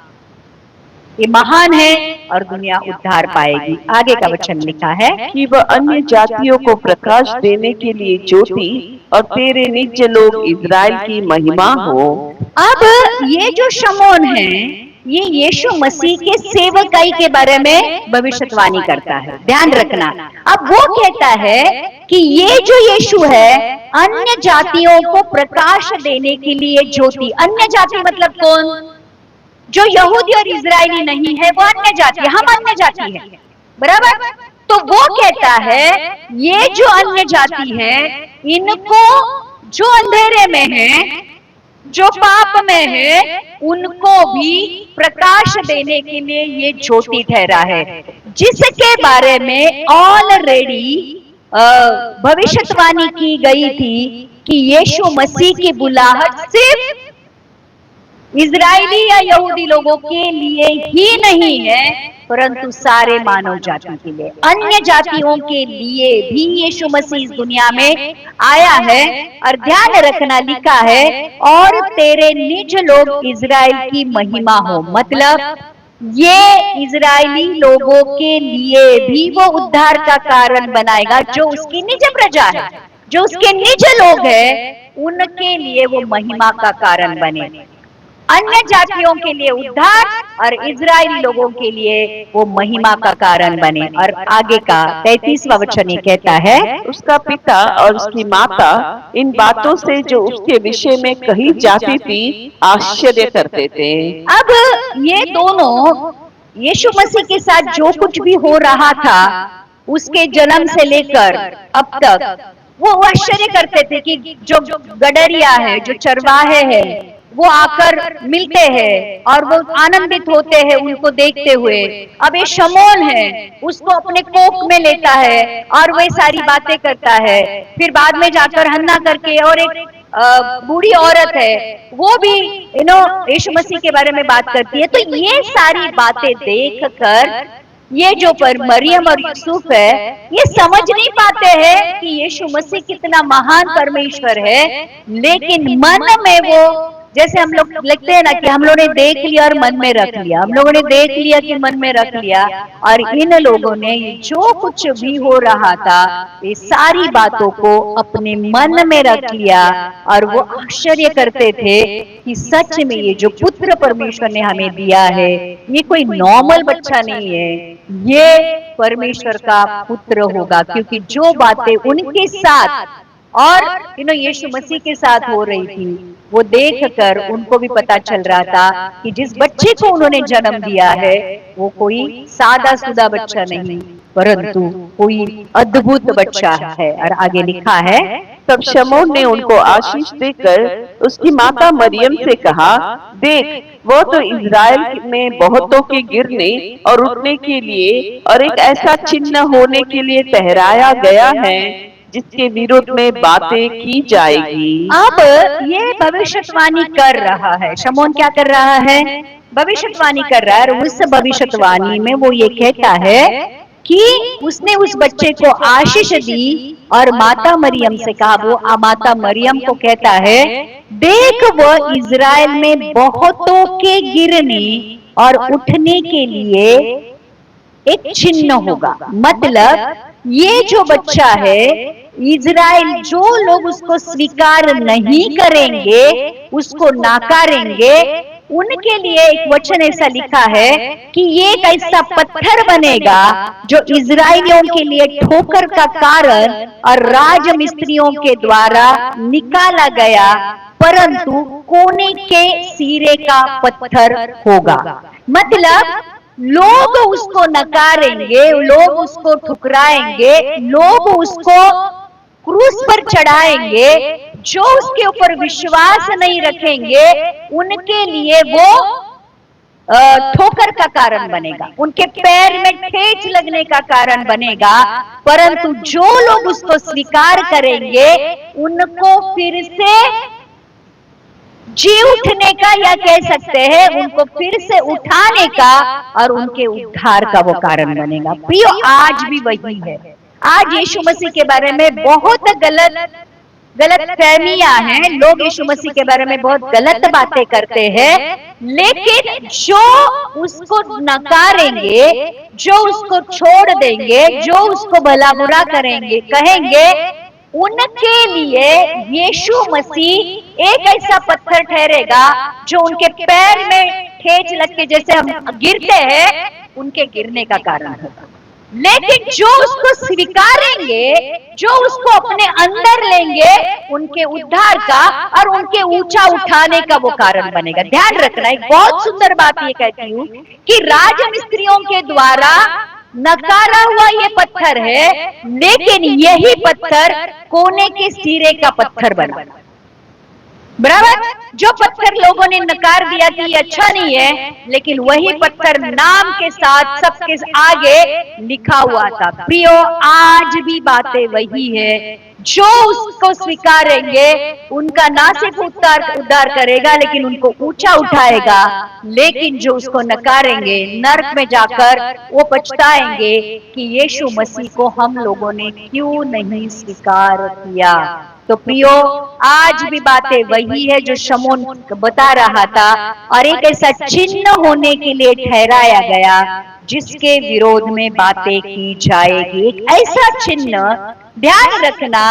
ये महान है और दुनिया उद्धार पाएगी। आगे का वचन लिखा है कि वह अन्य जातियों को प्रकाश देने के लिए ज्योति और तेरे निज लोग इजराइल की महिमा हो। अब ये जो शमौन है ये यीशु मसीह के सेवकाई के बारे में भविष्यवाणी करता है। ध्यान रखना, अब वो कहता है कि ये जो यीशु है अन्य जातियों को प्रकाश देने के लिए ज्योति। अन्य जाति मतलब कौन? जो यहूदी और इजरायली नहीं है वो अन्य जाति है, हम अन्य जाति है, बराबर। तो वो कहता है ये जो अन्य जाति है, इनको जो अंधेरे में है, जो पाप में है, उनको भी प्रकाश देने के लिए ये ज्योति ठहरा है, जिसके बारे में ऑलरेडी भविष्यवाणी की गई थी कि यीशु मसीह की बुलाहट सिर्फ इजरायली या यहूदी लोगों के लिए ही नहीं है, परंतु सारे मानव जाति के लिए, अन्य जातियों के लिए भी यीशु मसीह इस दुनिया में आया है। और ध्यान रखना, लिखा है और तेरे निज लोग इजराइल की महिमा हो, मतलब ये इजरायली लोगों के लिए भी वो उद्धार का कारण बनाएगा, जो उसकी निज प्रजा है, जो उसके निज लोग हैं, उनके लिए वो महिमा का कारण बने। अन्य जातियों के लिए उद्धार और इजरायली लोगों के लिए वो महिमा का कारण बने। और आगे का 33वां वचन ये कहता है, उसका पिता और उसकी माता इन बातों से जो उसके विषय में कही जाती थी आश्चर्य करते थे। अब ये दोनों यीशु मसीह के साथ जो कुछ भी हो रहा था उसके जन्म से लेकर अब तक, वो आश्चर्य करते थे कि जो गडरिया है, जो चरवाहे हैं, वो आकर मिलते हैं और वो आनंदित होते हैं उनको देखते हुए। अब ये शमौन है, उसको अपने कोख में लेता है और वह सारी बातें करता है। फिर बाद में जाकर हन्ना करके और एक बूढ़ी औरत है, वो भी यीशु मसीह के बारे में बात करती है। तो ये सारी बातें देखकर ये जो पर मरियम और यूसुफ है, ये समझ नहीं पाते हैं कि यीशु मसीह कितना महान परमेश्वर है, लेकिन मन में वो, जैसे हम लोग लिखते हैं ना कि हम लोगों ने देख लिया और मन में रख लिया, हम लोगों ने देख लिया कि मन में रख लिया। और इन लोगों ने जो कुछ भी हो रहा था ये सारी बातों को अपने मन में रख लिया और वो आश्चर्य करते थे कि सच में ये जो पुत्र परमेश्वर ने हमें दिया है, ये कोई नॉर्मल बच्चा नहीं है, ये परमेश्वर का पुत्र होगा। क्योंकि जो बातें उनके साथ और यीशु मसीह के साथ हो रही थी, वो देखकर उनको भी पता चल रहा था कि जिस बच्चे को उन्होंने जन्म दिया है वो कोई सादा सुदा बच्चा नहीं, परंतु कोई अद्भुत बच्चा है। और आगे लिखा है, तब शमौन ने उनको आशीष देकर उसकी माता मरियम से कहा, देख वो तो इज़राइल में बहुतों के गिरने और उठने के लिए और एक ऐसा चिन्ह होने के लिए ठहराया गया है जिसके विरोध में बातें की जाएगी। अब ये भविष्यवाणी कर रहा है, शमौन क्या कर रहा है? भविष्यवाणी कर रहा है। और उस भविष्यवाणी में वो ये कहता है कि उसने उस बच्चे को आशीष दी और माता मरियम से कहा, वो माता मरियम को कहता है, देख वो इज़राइल में बहुतों के गिरने और उठने के लिए एक चिन्ह होगा। मतलब ये जो बच्चा है, इज़राइल जो लोग उसको स्वीकार नहीं करेंगे, उसको नाकारेंगे, उनके लिए एक वचन ऐसा लिखा है कि ये एक ऐसा पत्थर बनेगा जो इज़राइलियों के लिए ठोकर का कारण और राज मिस्त्रियों के द्वारा निकाला गया, परंतु कोने के सिरे का पत्थर होगा। मतलब लोग उसको नकारेंगे, लोग उसको ठुकराएंगे, लोग उसको क्रूस पर चढ़ाएंगे, जो उसके ऊपर विश्वास नहीं रखेंगे उनके लिए वो ठोकर का कारण बनेगा, उनके पैर में ठेच लगने का कारण बनेगा। परंतु जो लोग उसको स्वीकार करेंगे उनको फिर से जी उठने का, या कह सकते हैं उनको फिर से उठाने का और उनके उद्धार का वो कारण बनेगा। प्रियो, आज भी वही है। आज यीशु मसीह के बारे में बहुत गलत फहमियां हैं, लोग यीशु मसीह के बारे में बहुत गलत बातें करते हैं, लेकिन जो उसको नकारेंगे, जो उसको छोड़ देंगे, जो उसको भला बुरा करेंगे, कहेंगे, उनके लिए यीशु मसीह एक ऐसा पत्थर ठहरेगा जो उनके पैर में ठेच लग के, जैसे हम गिरते हैं, उनके गिरने का कारण होगा। लेकिन जो उसको स्वीकारेंगे, जो उसको अपने अंदर लेंगे, उनके उद्धार का और उनके ऊंचा उठाने का वो कारण बनेगा। ध्यान रखना, एक बहुत सुंदर बात ये कहती हूँ कि राज मिस्त्रियों के द्वारा नकारा हुआ ये पत्थर है, लेकिन यही पत्थर कोने के सिरे का पत्थर बना। बराबर, जो पत्थर लोगों ने नकार दिया कि ये अच्छा नहीं है, लेकिन वही पत्थर नाम के साथ सबके आगे लिखा हुआ था। प्रियो, आज भी बातें वही है, जो उसको स्वीकारेंगे उनका ना सिर्फ उद्धार करेगा, लेकिन उनको ऊंचा उठाएगा। लेकिन जो उसको नकारेंगे, नर्क में जाकर वो पछताएंगे कि यीशु मसीह को हम लोगों ने क्यों नहीं स्वीकार किया। तो प्रियो, आज भी बातें वही है जो शमौन बता रहा था, और एक ऐसा चिन्ह होने के लिए ठहराया गया जिसके विरोध में बातें की जाएगी। एक ऐसा चिन्ह, ध्यान रखना,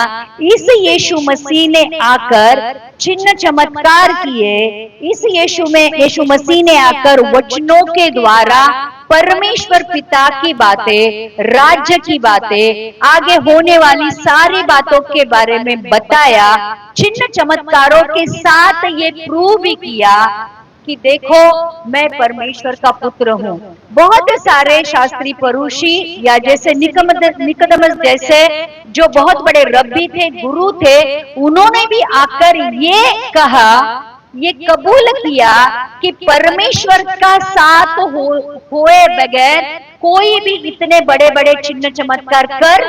इस यीशु मसीह ने आकर चिन्ह चमत्कार किए। इस यीशु मसीह ने आकर वचनों के द्वारा परमेश्वर पिता की बातें, राज्य की बातें, आगे होने वाली सारी बातों के बारे में बताया। चिन्ह चमत्कारों के साथ ये प्रूव भी किया कि देखो, मैं परमेश्वर का पुत्र हूँ। बहुत सारे शास्त्री परुषी, या जैसे निकोदेमस जैसे जो बहुत बड़े रब्बी थे, गुरु थे, उन्होंने भी आकर ये कहा, ये कबूल किया कि परमेश्वर का साथ हुए बगैर कोई भी इतने बड़े बड़े चिन्ह चमत्कार कर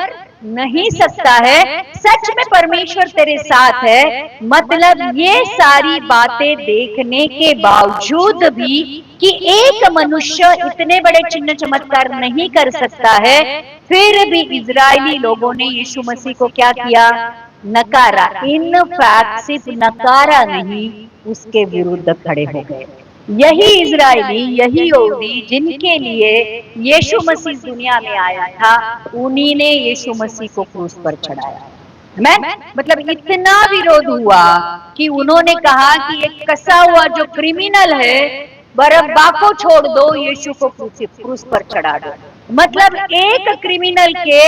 नहीं सकता है। सच में परमेश्वर तेरे साथ है, मतलब ये सारी बातें देखने के बावजूद भी कि एक मनुष्य इतने बड़े चिन्ह चमत्कार नहीं कर सकता है, फिर भी इजरायली लोगों ने यीशु मसीह को क्या किया? नकारा। इन फैक्ट सिर्फ नकारा नहीं, उसके विरुद्ध खड़े हो गए। यही इजरायली, यही यहूदी जिनके लिए यीशु मसीह दुनिया में आया था, उन्हीं ने यीशु मसीह को क्रूस पर चढ़ाया। मैं मतलब इतना विरोध हुआ कि उन्होंने कहा कि एक कसा हुआ जो क्रिमिनल है, बरअब्बा को छोड़ दो, यीशु को क्रूस पर चढ़ा दो। मतलब एक क्रिमिनल के,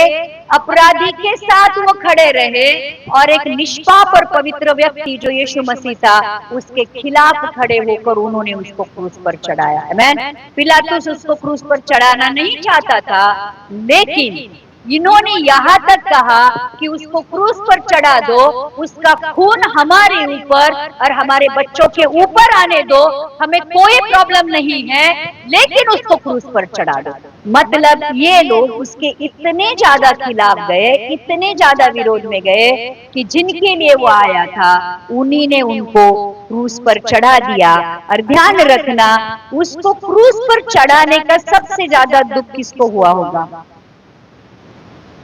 अपराधी के साथ वो खड़े रहे, और एक निष्पाप और पवित्र व्यक्ति जो यीशु मसीह था, उसके खिलाफ खड़े होकर उन्होंने उसको क्रूस पर चढ़ाया। आमीन। पिलातुस उसको क्रूस पर चढ़ाना नहीं चाहता था, लेकिन इन्होंने यहाँ तक कहा कि उसको क्रूस पर चढ़ा दो, उसका खून हमारे ऊपर और हमारे बच्चों के ऊपर आने दो, हमें कोई प्रॉब्लम नहीं है, लेकिन उसको क्रूस पर चढ़ा दो। मतलब ये लोग उसके इतने ज्यादा खिलाफ गए, इतने ज्यादा विरोध में गए कि जिनके लिए वो आया था, उन्हीं ने उनको क्रूस पर चढ़ा दिया। और ध्यान रखना, उसको क्रूस पर चढ़ाने का सबसे ज्यादा दुख किसको हुआ होगा?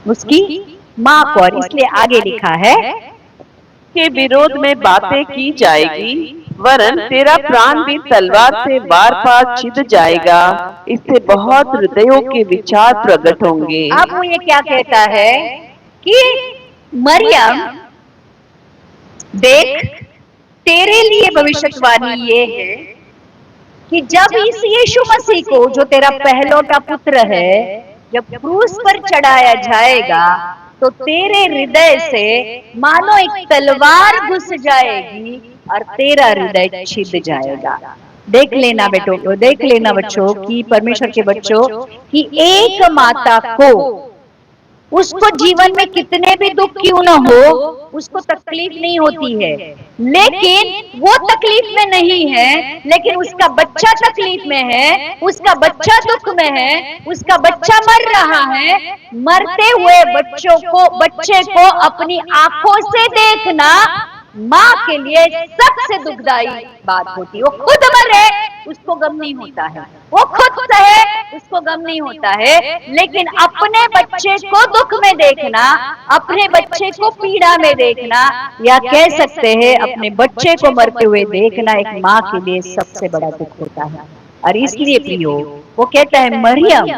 उसकी माँ को। और इसलिए आगे लिखा है के विरोध में बातें की जाएगी, वरन तेरा प्राण भी तलवार से वार पार छिद जाएगा। इससे बहुत हृदयों के विचार प्रकट होंगे। अब वो ये क्या कहता है कि मरियम, देख, तेरे लिए भविष्यवाणी ये है कि जब इस यीशु मसीह को, जो तेरा पहलौठा पुत्र है, जब क्रूस पर चढ़ाया जाएगा, तो तेरे हृदय से मानो एक तलवार घुस जाएगी और तेरा हृदय छिद जाएगा। देख लेना बेटो, देख लेना बच्चों, कि परमेश्वर के बच्चों, कि एक माता को उसको जीवन में कितने भी दुख क्यों न हो, उसको तकलीफ नहीं होती है, लेकिन वो तकलीफ में नहीं है, लेकिन उसका बच्चा तकलीफ में है, उसका बच्चा दुख में है, उसका बच्चा मर रहा है। मरते हुए बच्चे को अपनी आंखों से देखना माँ के लिए सबसे दुखदाई बात होती है। वो खुद मरे, उसको गम नहीं होता है, वो खुद सहे, उसको गम नहीं होता है, लेकिन अपने बच्चे को दुख में देखना, अपने बच्चे को पीड़ा में देखना, या कह सकते हैं अपने बच्चे को मरते हुए देखना, एक माँ के लिए सबसे बड़ा दुख होता है। और इसलिए प्रियो, वो कहता है, मरियम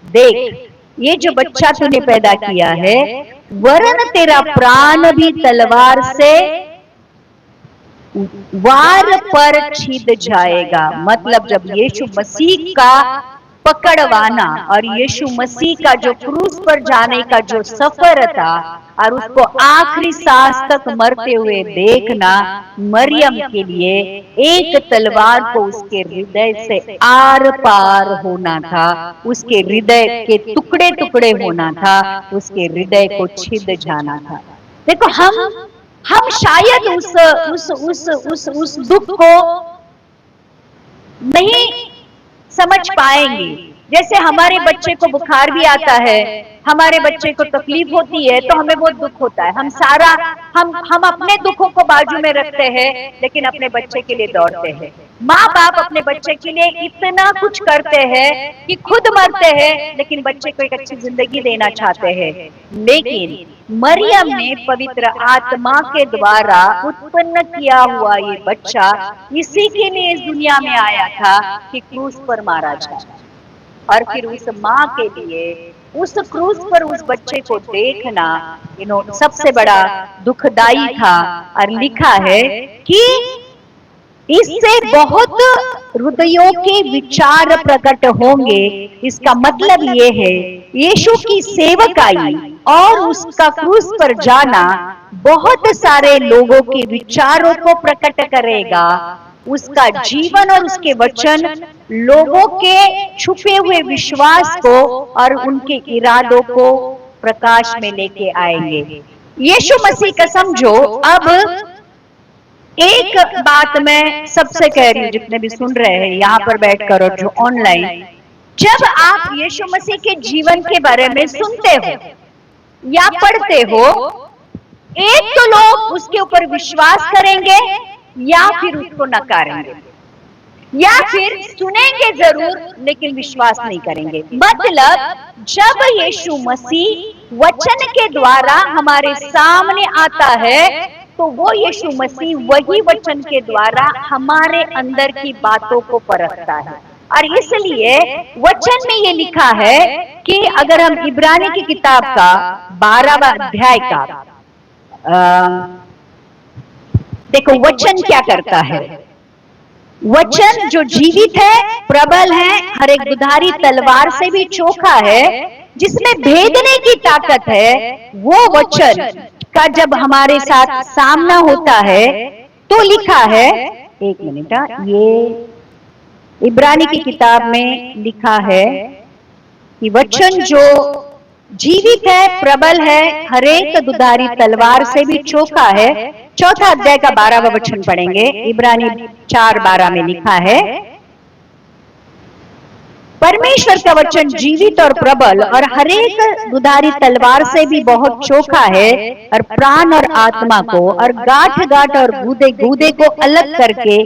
देख, ये जो बच्चा तूने पैदा किया है, वरन तेरा प्राण भी तलवार से वार पर छिद जाएगा। मतलब जब यीशु मसीह का पकड़वाना और यीशु मसीह का जो क्रूस पर जाने का जो सफर था और उसको आखिरी सांस तक मरते हुए देखना मरियम के लिए एक तलवार को उसके हृदय से आर पार होना था, उसके हृदय के टुकड़े टुकड़े होना था, उसके हृदय को छिद जाना था। देखो हम शायद उस दुख को नहीं समझ पाएंगे। जैसे हमारे बच्चे को बुखार भी आता है, हमारे बच्चे को तकलीफ होती है तो हमें बहुत दुख होता है। हम अपने दुखों को बाजू में रखते हैं लेकिन अपने बच्चे के लिए दौड़ते हैं। माँ बाप अपने बच्चे के लिए इतना कुछ करते हैं कि खुद मरते हैं लेकिन बच्चे को एक अच्छी जिंदगी देना चाहते हैं। लेकिन मरियम ने पवित्र आत्मा के द्वारा उत्पन्न किया हुआ ये बच्चा इसी के लिए इस दुनिया में आया था कि क्रूस पर मारा जाए। और फिर उस माँ के लिए उस क्रूस पर उस बच्चे को देखना सबसे बड़ा दुखदाई था। और लिखा है कि इससे बहुत हृदयों के विचार प्रकट होंगे। इसका मतलब ये है यीशु की सेवकाई और उसका क्रूस पर जाना बहुत सारे लोगों के विचारों को प्रकट करेगा। उसका जीवन और उसके वचन लोगों के छुपे हुए विश्वास को और उनके इरादों को प्रकाश में लेके आएंगे। यीशु मसीह का समझो। अब एक बात मैं सबसे कह रही हूँ, जितने भी सुन रहे हैं यहाँ पर बैठकर और जो ऑनलाइन, जब आप यीशु मसीह के जीवन के बारे में सुनते हो या पढ़ते हो, एक तो लोग उसके ऊपर विश्वास करेंगे या फिर उसको नकारेंगे, या फिर सुनेंगे जरूर लेकिन विश्वास नहीं करेंगे। मतलब जब यीशु मसीह वचन के द्वारा हमारे सामने आता है तो वो यीशु मसीह वही वचन के द्वारा हमारे अंदर की बातों को परखता है। और इसलिए वचन में ये लिखा है कि अगर हम इब्रानी की किताब का 12वां अध्याय का देखो वचन क्या करता है। वचन जो जीवित है, प्रबल है, हर एक दुधारी तलवार से भी चोखा है, जिसमें भेदने की ताकत है। वो वचन का जब हमारे साथ सामना होता है तो लिखा है, एक मिनट, ये इब्रानी की किताब में लिखा है कि वचन जो जीवित है, प्रबल है, हरेक दुधारी तलवार से भी चोखा है। चौथा अध्याय का 12वां वचन पढ़ेंगे। इब्रानी 4:12 में लिखा है, परमेश्वर का वचन जीवित और प्रबल और हरेक दुधारी तलवार से भी बहुत चोखा है और प्राण और आत्मा को और गांठ गांठ और गूदे गूदे को अलग करके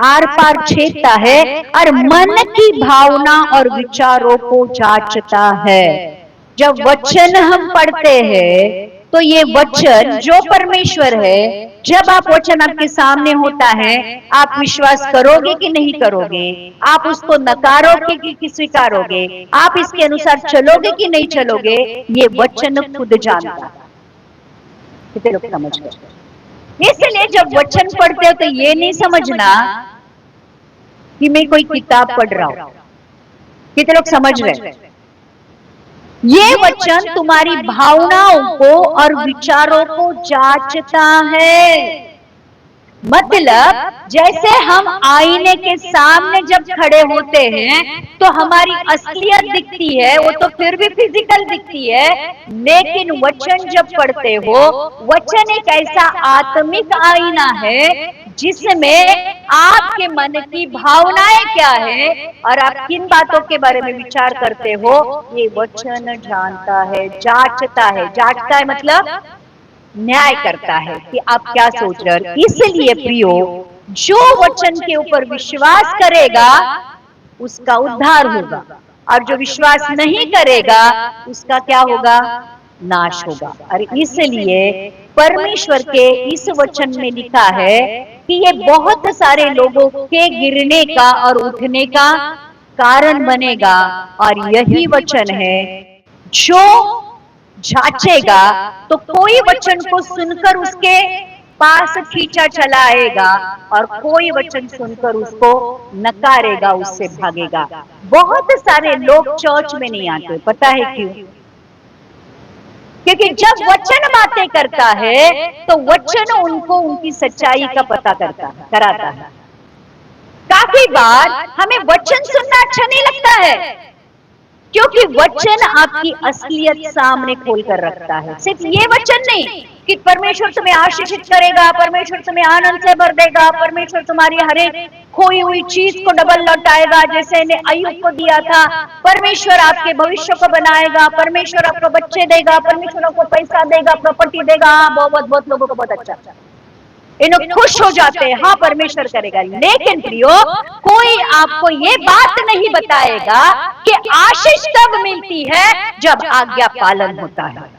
आर पार छेदता है और मन की भावना और विचारों को जांचता है। जब वचन हम पढ़ते हैं तो ये वचन जो परमेश्वर है, जब आप वचन आपके सामने होता है, आप विश्वास करोगे कि नहीं करोगे, आप उसको नकारोगे कि स्वीकारोगे, आप इसके अनुसार चलोगे कि नहीं चलोगे, ये वचन खुद जानता है। कितने लोग समझ गए? इसलिए जब वचन पढ़ते हो तो ये नहीं समझना कि मैं कोई किताब पढ़ रहा हूं। कितने लोग समझ रहे? ये वचन तुम्हारी भावनाओं को और विचारों को जांचता है। मतलब जैसे हम आईने के सामने जब खड़े होते हैं तो हमारी असलियत दिखती है, वो तो फिर भी फिजिकल दिखती है, लेकिन वचन जब पढ़ते हो, वचन एक ऐसा आत्मिक आईना है जिसमें आपके मन की भावनाएं क्या है और आप किन बातों के बारे में विचार करते हो, ये वचन जानता है, जांचता है। जांचता है मतलब न्याय करता है कि आप क्या सोच रहे हो। इसलिए प्रियो, जो वचन के ऊपर विश्वास करेगा उसका उद्धार होगा, और जो विश्वास नहीं करेगा उसका क्या होगा? नाश होगा। और इसलिए परमेश्वर के इस वचन में लिखा है कि ये बहुत सारे लोगों के गिरने का और उठने का कारण बनेगा, और यही वचन है जो जांचेगा। तो कोई वचन को सुनकर उसके पास खींचा चला आएगा और कोई वचन सुनकर उसको नकारेगा, उससे भागेगा। बहुत सारे लोग चर्च में नहीं आते, पता है क्यों? क्योंकि जब वचन बातें करता है तो वचन उनको उनकी सच्चाई का पता कराता है। काफी बार हमें वचन सुनना अच्छा नहीं लगता है, क्योंकि वचन आपकी असलियत सामने खोल कर रखता है। सिर्फ ये वचन नहीं कि परमेश्वर तुम्हें आशीषित करेगा, परमेश्वर तुम्हें आनंद से भर देगा, परमेश्वर तुम्हारी हर एक खोई हुई चीज को डबल लौटाएगा, जैसे ने अय्यूब को दिया था। परमेश्वर आपके भविष्य को बनाएगा, परमेश्वर आपको बच्चे देगा, परमेश्वर आपको पैसा देगा, प्रॉपर्टी देगा। हाँ, बहुत लोगों को बहुत अच्छा, इन्हों खुश हो जाते हैं, हाँ परमेश्वर करेगा। लेकिन प्रियो, कोई आपको ये बात नहीं बताएगा कि आशीष तब मिलती है जब आज्ञा पालन होता है।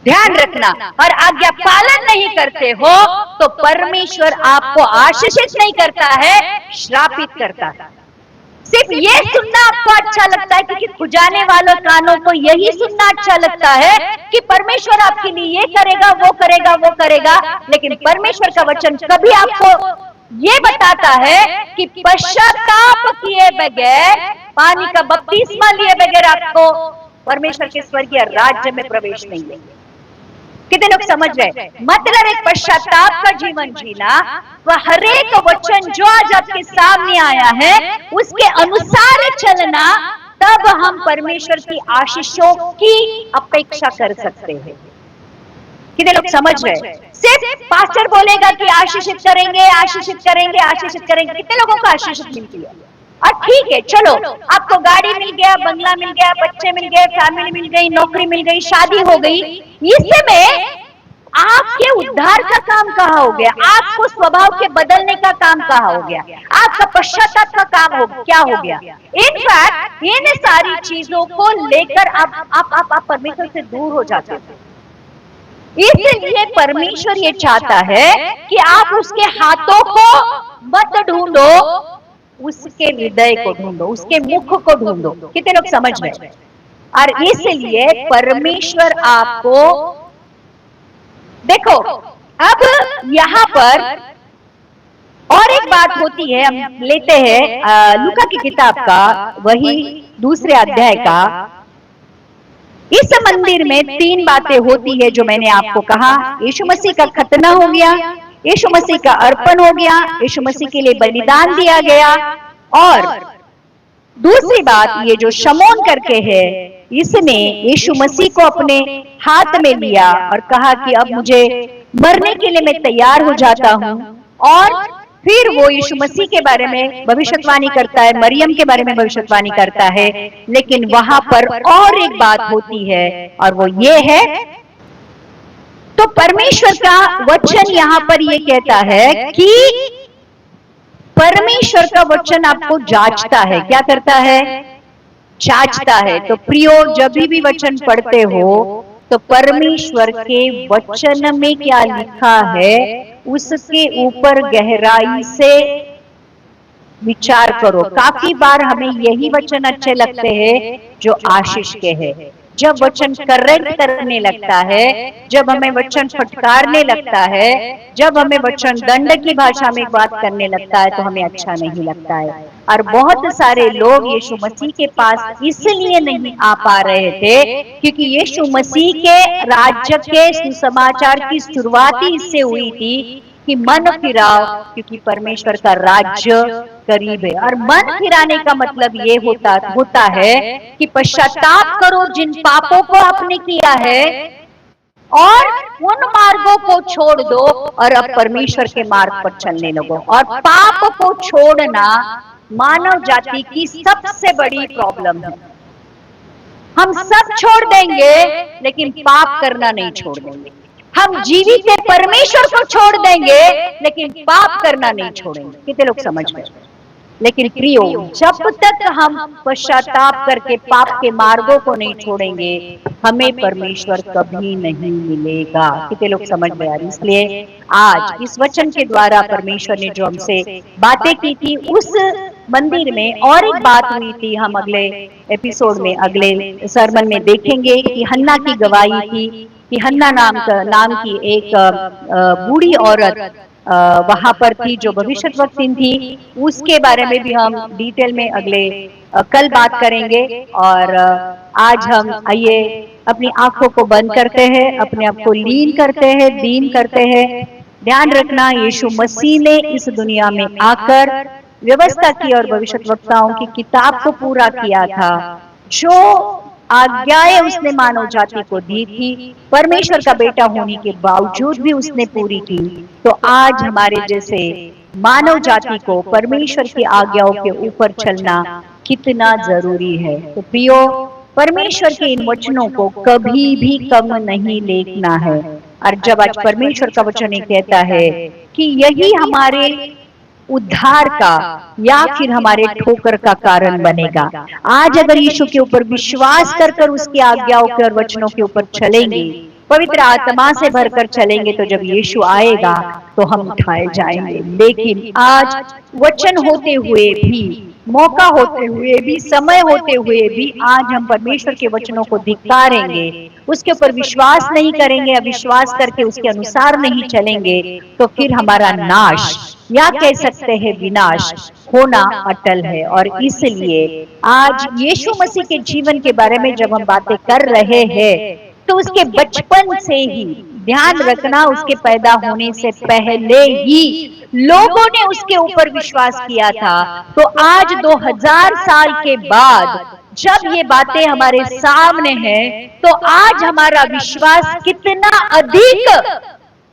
ध्यान रखना, और आज्ञा पालन नहीं करते हो तो परमेश्वर आपको आशीषित नहीं करता है, श्रापित करता है। सिर्फ ये सुनना आपको अच्छा लगता है, क्योंकि खुजाने वालों कानों को यही सुनना अच्छा लगता है कि परमेश्वर आपके लिए ये करेगा, वो करेगा, वो करेगा। लेकिन परमेश्वर का वचन कभी आपको ये बताता है कि पश्चाताप किए बगैर, पानी का बपतिस्मा लिए बगैर आपको परमेश्वर के स्वर्गीय राज्य में प्रवेश नहीं है। कितने लोग समझ गए? मतलब एक पश्चाताप का जीवन जीना, वह हर एक वचन जो आज आपके सामने आया है उसके अनुसार चलना, तब हम परमेश्वर की आशीषों की अपेक्षा कर सकते हैं। कितने लोग समझ गए? सिर्फ पास्टर बोलेगा कि आशीषित करेंगे, आशीषित करेंगे, आशीषित करेंगे। कितने लोगों को आशीषित मिलती है? और ठीक है, चलो आपको गाड़ी मिल गया, बंगला मिल गया, बच्चे मिल गए, फैमिली मिल गई, नौकरी मिल गई, शादी हो गई, इसमें आपके उद्धार का काम कहाँ हो गया? आपको स्वभाव के बदलने का काम कहाँ हो गया? आपका पश्चाताप का काम क्या हो गया? इनफैक्ट इन सारी चीजों को लेकर आप परमेश्वर से दूर हो जाते हो। इसलिए परमेश्वर ये चाहता है कि आप उसके हाथों को मत ढूंढो, उसके हृदय को ढूंढो, उसके मुख को ढूंढो। कितने लोग समझ गए? और इसलिए परमेश्वर आपको, देखो अब यहां पर और एक बात होती है, हम लेते हैं लूका की किताब का वही दूसरे अध्याय का। इस मंदिर में 3 बातें होती है जो मैंने आपको कहा। यीशु मसीह का खतना हो गया, यीशु मसीह का अर्पण हो गया, यीशु मसीह के लिए बलिदान दिया गया, और दूसरी बात ये जो शमौन करके है, इसने यीशु मसीह को अपने हाथ में लिया और कहा कि अब मुझे मरने के लिए मैं तैयार हो जाता हूं। और फिर वो यीशु मसीह के बारे में भविष्यवाणी करता है, मरियम के बारे में भविष्यवाणी करता है। लेकिन वहां पर और एक बात होती है, और वो ये है, तो परमेश्वर का वचन यहाँ पर ये कहता है कि परमेश्वर का वचन आपको जांचता है। क्या करता है? जांचता है। तो प्रियो, जब भी वचन पढ़ते हो तो परमेश्वर के वचन में क्या लिखा है उसके ऊपर गहराई से विचार करो। काफी बार हमें यही वचन अच्छे लगते हैं जो आशीष के हैं। जब वचन करेक्ट करने लगता है, जब हमें वचन फटकारने लगता है, जब हमें वचन दंड की भाषा में बात करने लगता है तो हमें अच्छा नहीं लगता है। और बहुत सारे लोग यीशु मसीह के पास इसलिए नहीं आ पा रहे थे क्योंकि यीशु मसीह के राज्य के सुसमाचार की शुरुआत ही इससे हुई थी कि मन फिराओ, क्योंकि परमेश्वर का राज्य करीब है। और मन फिराने का मतलब ये होता है कि पश्चाताप करो जिन पापों को आपने किया है और उन मार्गों को छोड़ दो और अब परमेश्वर के मार्ग पर चलने लगो। और पाप को छोड़ना मानव जाति की सबसे बड़ी प्रॉब्लम है। हम सब छोड़ देंगे लेकिन पाप करना नहीं छोड़ देंगे। हम जीवित परमेश्वर को छोड़ देंगे लेकिन पाप करना नहीं छोड़ेंगे। कितने लोग समझ गए? लेकिन प्रियो, जब तक हम पश्चाताप करके पाप के मार्गों को नहीं छोड़ेंगे हमें परमेश्वर कभी नहीं मिलेगा। कितने लोग समझ गए? इसलिए आज इस वचन के द्वारा परमेश्वर ने जो हमसे बातें की थी, उस मंदिर में और एक बात हुई थी। हम अगले एपिसोड में, अगले सरमन में देखेंगे कि हन्ना की गवाही थी। कि हन्ना नाम की एक बूढ़ी औरत वहां पर थी जो भविष्यवक्तिन थी। उसके बारे में भी हम डिटेल में अगले कल बात करेंगे। और आज हम आइए अपनी आंखों को बंद करते हैं, अपने आप को लीन करते हैं, दीन करते हैं। ध्यान रखना, यीशु मसीह ने इस दुनिया में आकर व्यवस्था की और भविष्यवक्ताओं की किताब को पूरा किया था। जो आज्ञाएं उसने मानव जाति को दी थी, परमेश्वर का बेटा होने के बावजूद भी उसने पूरी की। तो आज हमारे जैसे मानव जाति को परमेश्वर की आज्ञाओं के ऊपर चलना कितना जरूरी है। तो प्रियो, परमेश्वर के इन वचनों को कभी भी कम नहीं लेना है। और जब आज परमेश्वर का वचन कहता है कि यही हमारे उद्धार का या फिर हमारे ठोकर का कारण बनेगा, आज अगर यीशु के ऊपर विश्वास कर उसकी आज्ञाओं के और वचनों के ऊपर चलेंगे, पवित्र आत्मा से भरकर चलेंगे, तो जब यीशु आएगा तो हम उठाए जाएंगे। लेकिन आज वचन होते हुए भी, मौका होते हुए भी, समय होते हुए भी आज हम परमेश्वर के वचनों को धिक्कारेंगे, उसके ऊपर विश्वास नहीं करेंगे, अविश्वास करके उसके अनुसार नहीं चलेंगे, तो फिर हमारा नाश या कह सकते हैं विनाश होना अटल है। और इसलिए आज यीशु मसीह के जीवन के बारे में जब हम बातें कर रहे हैं, तो उसके बचपन से ही ध्यान रखना, उसके पैदा होने से पहले ही लोगों ने उसके ऊपर विश्वास किया था। तो आज 2000 साल के बाद जब ये बातें हमारे सामने हैं, तो आज हमारा विश्वास कितना अधिक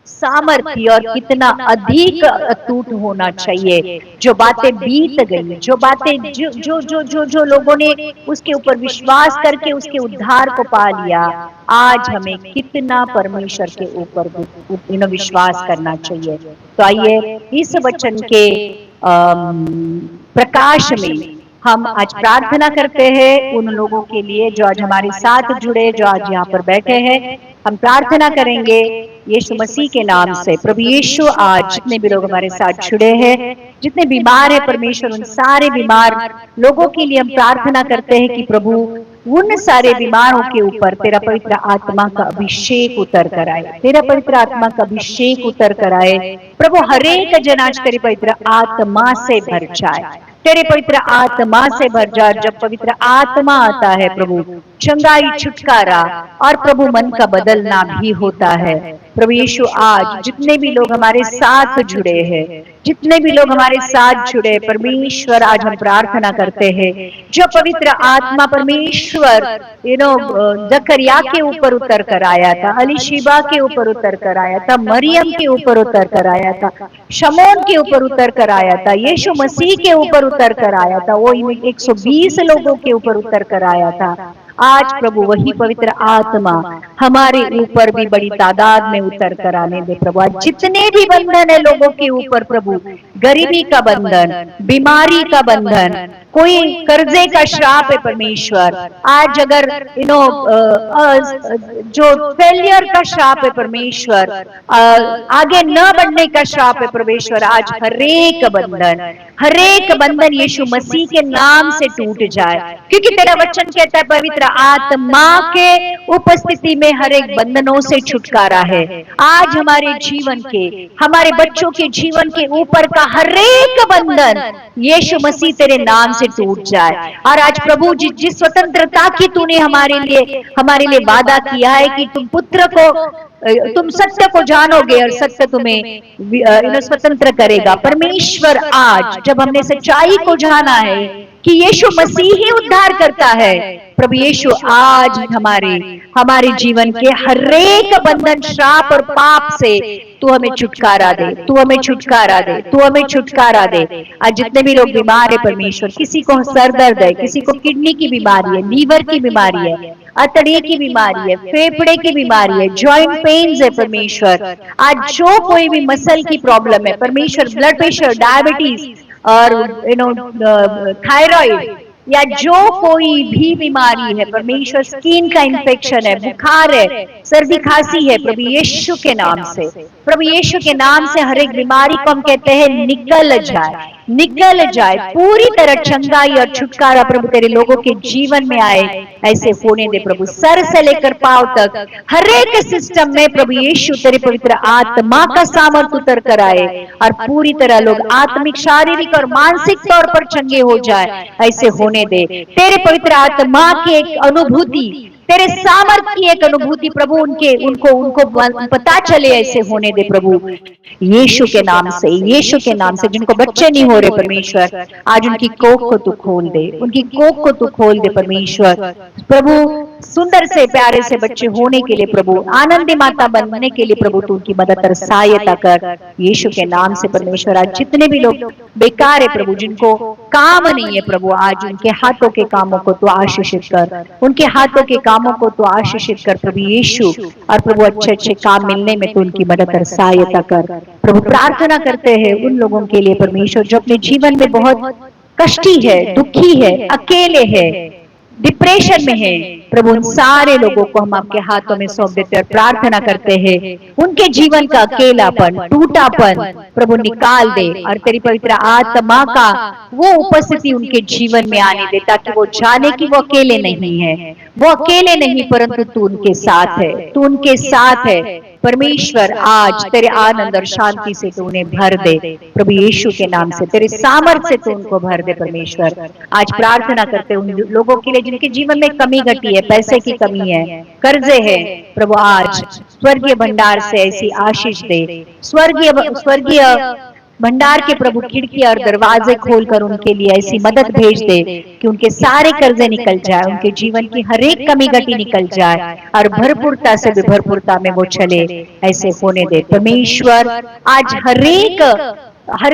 सामर्थ्य और कितना अधिक अटूट होना चाहिए। जो बातें बीत गई, जो बातें जो जो जो जो जो लोगों ने उसके ऊपर विश्वास करके उसके उद्धार को पा लिया, आज हमें कितना परमेश्वर के ऊपर विश्वास करना चाहिए। तो आइए इस वचन के प्रकाश में हम आज प्रार्थना करते हैं उन लोगों के लिए जो आज हमारे साथ जुड़े, जो आज यहाँ पर बैठे हैं। हम प्रार्थना करेंगे यीशु मसीह के नाम से। प्रभु यीशु, आज जितने भी लोग हमारे साथ जुड़े हैं, जितने बीमार हैं परमेश्वर, उन सारे बीमार लोगों के लिए हम प्रार्थना करते हैं कि प्रभु उन सारे बीमारों के ऊपर तेरा पवित्र आत्मा का अभिषेक उतर कर आए, तेरा पवित्र आत्मा का अभिषेक उतर कर आए। प्रभु हर एक जन आज तेरे पवित्र आत्मा से भर जाए, तेरे पवित्र आत्मा से भर जाए। जब पवित्र आत्मा आता है प्रभु, चंगाई, छुटकारा और प्रभु मन का बदलना भी होता है। प्रभु यीशु, आज जितने भी लोग हमारे साथ जुड़े हैं, जितने भी लोग हमारे साथ जुड़े परमेश्वर, आज हम प्रार्थना करते हैं जो पवित्र आत्मा परमेश्वर जकरिया के ऊपर उतर कर आया था, अलीशिबा के ऊपर उतर कर आया था, मरियम के ऊपर उतर कर आया था, शमोन के ऊपर उतर कर आया था, यीशु मसीह के ऊपर उतर कर आया था, वो 120 लोगों के ऊपर उतर कर आया था। आज प्रभु वही पवित्र आत्मा हमारे ऊपर भी बड़ी तादाद में उतर कर आने दे प्रभु। आज जितने भी बंधन है लोगों के ऊपर प्रभु, गरीबी का बंधन, बीमारी का बंधन, कोई कर्जे का श्राप है परमेश्वर, आज अगर जो फेलियर का श्राप है परमेश्वर, आगे न बढ़ने का श्राप है परमेश्वर, आज हरेक बंधन यीशु मसीह के नाम से टूट जाए, क्योंकि तेरा वचन कहता है पवित्र आत्मा के उपस्थिति में हर एक बंधनों से छुटकारा है। आज हमारे जीवन के, हमारे बच्चों के जीवन के ऊपर का हर एक बंधन यीशु मसीह तेरे नाम से टूट जाए। और आज प्रभु जिस स्वतंत्रता की तूने हमारे लिए वादा किया है कि तुम पुत्र को, तुम सत्य को जानोगे और सत्य तुम्हें स्वतंत्र करेगा। परमेश्वर, आज जब हमने सच्चाई को जाना है कि यीशु मसीह ही उद्धार करता है, प्रभु यीशु आज हमारे जीवन के हर एक बंधन, श्राप और पाप से तू हमें छुटकारा दे, तू हमें छुटकारा दे, तू हमें छुटकारा दे। आज जितने भी लोग बीमार है परमेश्वर, किसी को सर दर्द है, किसी को किडनी की बीमारी है, लीवर की बीमारी है, अतड़े की बीमारी है, फेफड़े की बीमारी है, जॉइंट पेन्स है परमेश्वर, आज जो कोई भी मसल की प्रॉब्लम है परमेश्वर, ब्लड प्रेशर, डायबिटीज और थायराइड या जो कोई भी बीमारी है परमेश्वर, स्किन का इन्फेक्शन है, बुखार है, सर्दी खांसी है, प्रभु यीशु के नाम से, प्रभु यीशु के नाम से हर एक बीमारी को हम कहते हैं निकल जाए, निकल जाए, पूरी तरह चंगाई और छुटकारा प्रभु तेरे लोगों के जीवन में आए, ऐसे होने दे प्रभु। सर से लेकर पांव तक हर एक सिस्टम में प्रभु यीशु तेरे पवित्र आत्मा का सामर्थ उतर कर आए और पूरी तरह लोग आत्मिक, शारीरिक और मानसिक तौर पर चंगे हो जाए, ऐसे होने दे। तेरे पवित्र आत्मा की एक अनुभूति, तेरे सामर्थ की एक अनुभूति प्रभु उनके उनको उनको पता चले, ऐसे होने दे प्रभु यीशु के नाम से, यीशु के नाम से। जिनको बच्चे नहीं हो रहे परमेश्वर, आज उनकी कोख को तू खोल दे, उनकी कोख को तू खोल दे परमेश्वर। प्रभु सुंदर से प्यारे से बच्चे होने के लिए प्रभु, आनंदी माता बनने के लिए प्रभु तू उनकी मदद कर, सहायता कर यीशु के नाम से परमेश्वर। आज जितने भी लोग बेकार है प्रभु, जिनको काम नहीं है प्रभु, आज उनके हाथों के कामों को तू आशीषित कर, उनके हाथों के कामों को तू आशीषित कर प्रभु यीशु। और प्रभु अच्छे अच्छे काम मिलने में तू उनकी मदद कर, सहायता कर प्रभु। प्रार्थना करते हैं उन लोगों के लिए परमेश्वर जो अपने जीवन में बहुत कष्टी है, दुखी है, अकेले है, डिप्रेशन में है प्रभु, उन सारे लोगों को हम आपके हाथों में सौंप देते हैं और प्रार्थना करते हैं उनके जीवन का अकेलापन, टूटापन प्रभु निकाल दे और तेरी पवित्र आत्मा का वो उपस्थिति उनके जीवन में आने दे, ताकि वो जाने कि वो अकेले नहीं है, वो अकेले नहीं, परंतु तू उनके साथ है, तू उनके साथ है परमेश्वर। आज तेरे आनंद और शांति से तू उन्हें भर दे प्रभु यीशु के नाम से, तेरे सामर्थ्य से तू उनको भर दे परमेश्वर। आज प्रार्थना करते उन लोगों के लिए जिनके जीवन में कमी घटी है, पैसे की कमी है, कर्जे है प्रभु, आज स्वर्गीय भंडार से ऐसी आशीष दे, स्वर्गीय भंडार के प्रभु खिड़की और दरवाजे खोलकर उनके लिए ऐसी मदद भेज दे कि उनके सारे कर्जे निकल जाए, उनके जीवन की हर एक कमी घटी निकल जाए और भरपूरता से भी भरपूरता में वो चले, ऐसे होने दे परमेश्वर। आज हर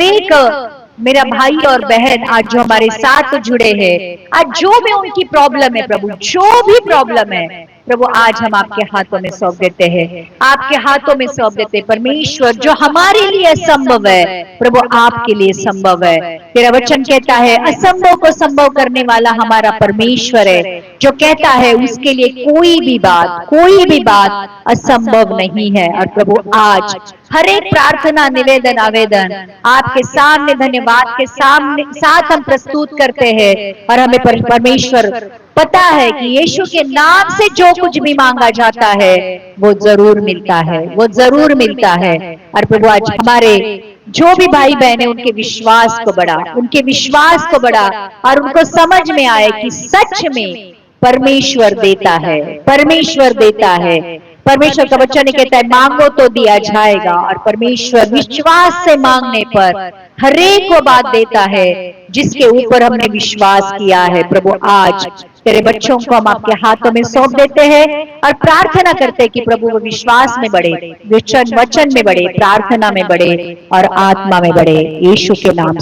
एक मेरा भाई और बहन आज जो हमारे साथ जुड़े हैं, आज जो भी उनकी प्रॉब्लम है प्रभु, जो भी प्रॉब्लम है प्रभु, आज हम आपके हाथों में सौंप देते हैं, आपके हाथों में सौंप देते हैं परमेश्वर। जो हमारे लिए संभव है प्रभु, आपके लिए संभव है। तेरा वचन कहता है असंभव को संभव करने वाला हमारा परमेश्वर है, जो कहता है उसके लिए कोई भी बात असंभव नहीं है। और प्रभु आज हर एक प्रार्थना, निवेदन, आवेदन आपके सामने धन्यवाद के साथ हम प्रस्तुत करते हैं और हमें परमेश्वर पता है कि यीशु के नाम से जो कुछ भी मांगा जाता है वो जरूर मिलता है, वो जरूर मिलता है। और प्रभु आज हमारे जो भी भाई बहन है उनके विश्वास को बढ़ा, उनके विश्वास को बढ़ा और उनको समझ में आए कि सच में परमेश्वर देता है, परमेश्वर देता है। परमेश्वर का वचन कहता है मांगो तो दिया जाएगा, और परमेश्वर विश्वास से मांगने पर हर एक को बात देता है जिसके ऊपर हमने विश्वास किया है। प्रभु आज तेरे बच्चों को हम आपके हाथों में सौंप देते हैं और प्रार्थना करते हैं कि प्रभु वो विश्वास में बढ़े, वचन में बढ़े, प्रार्थना में बढ़े और आत्मा में बढ़े, यीशु के नाम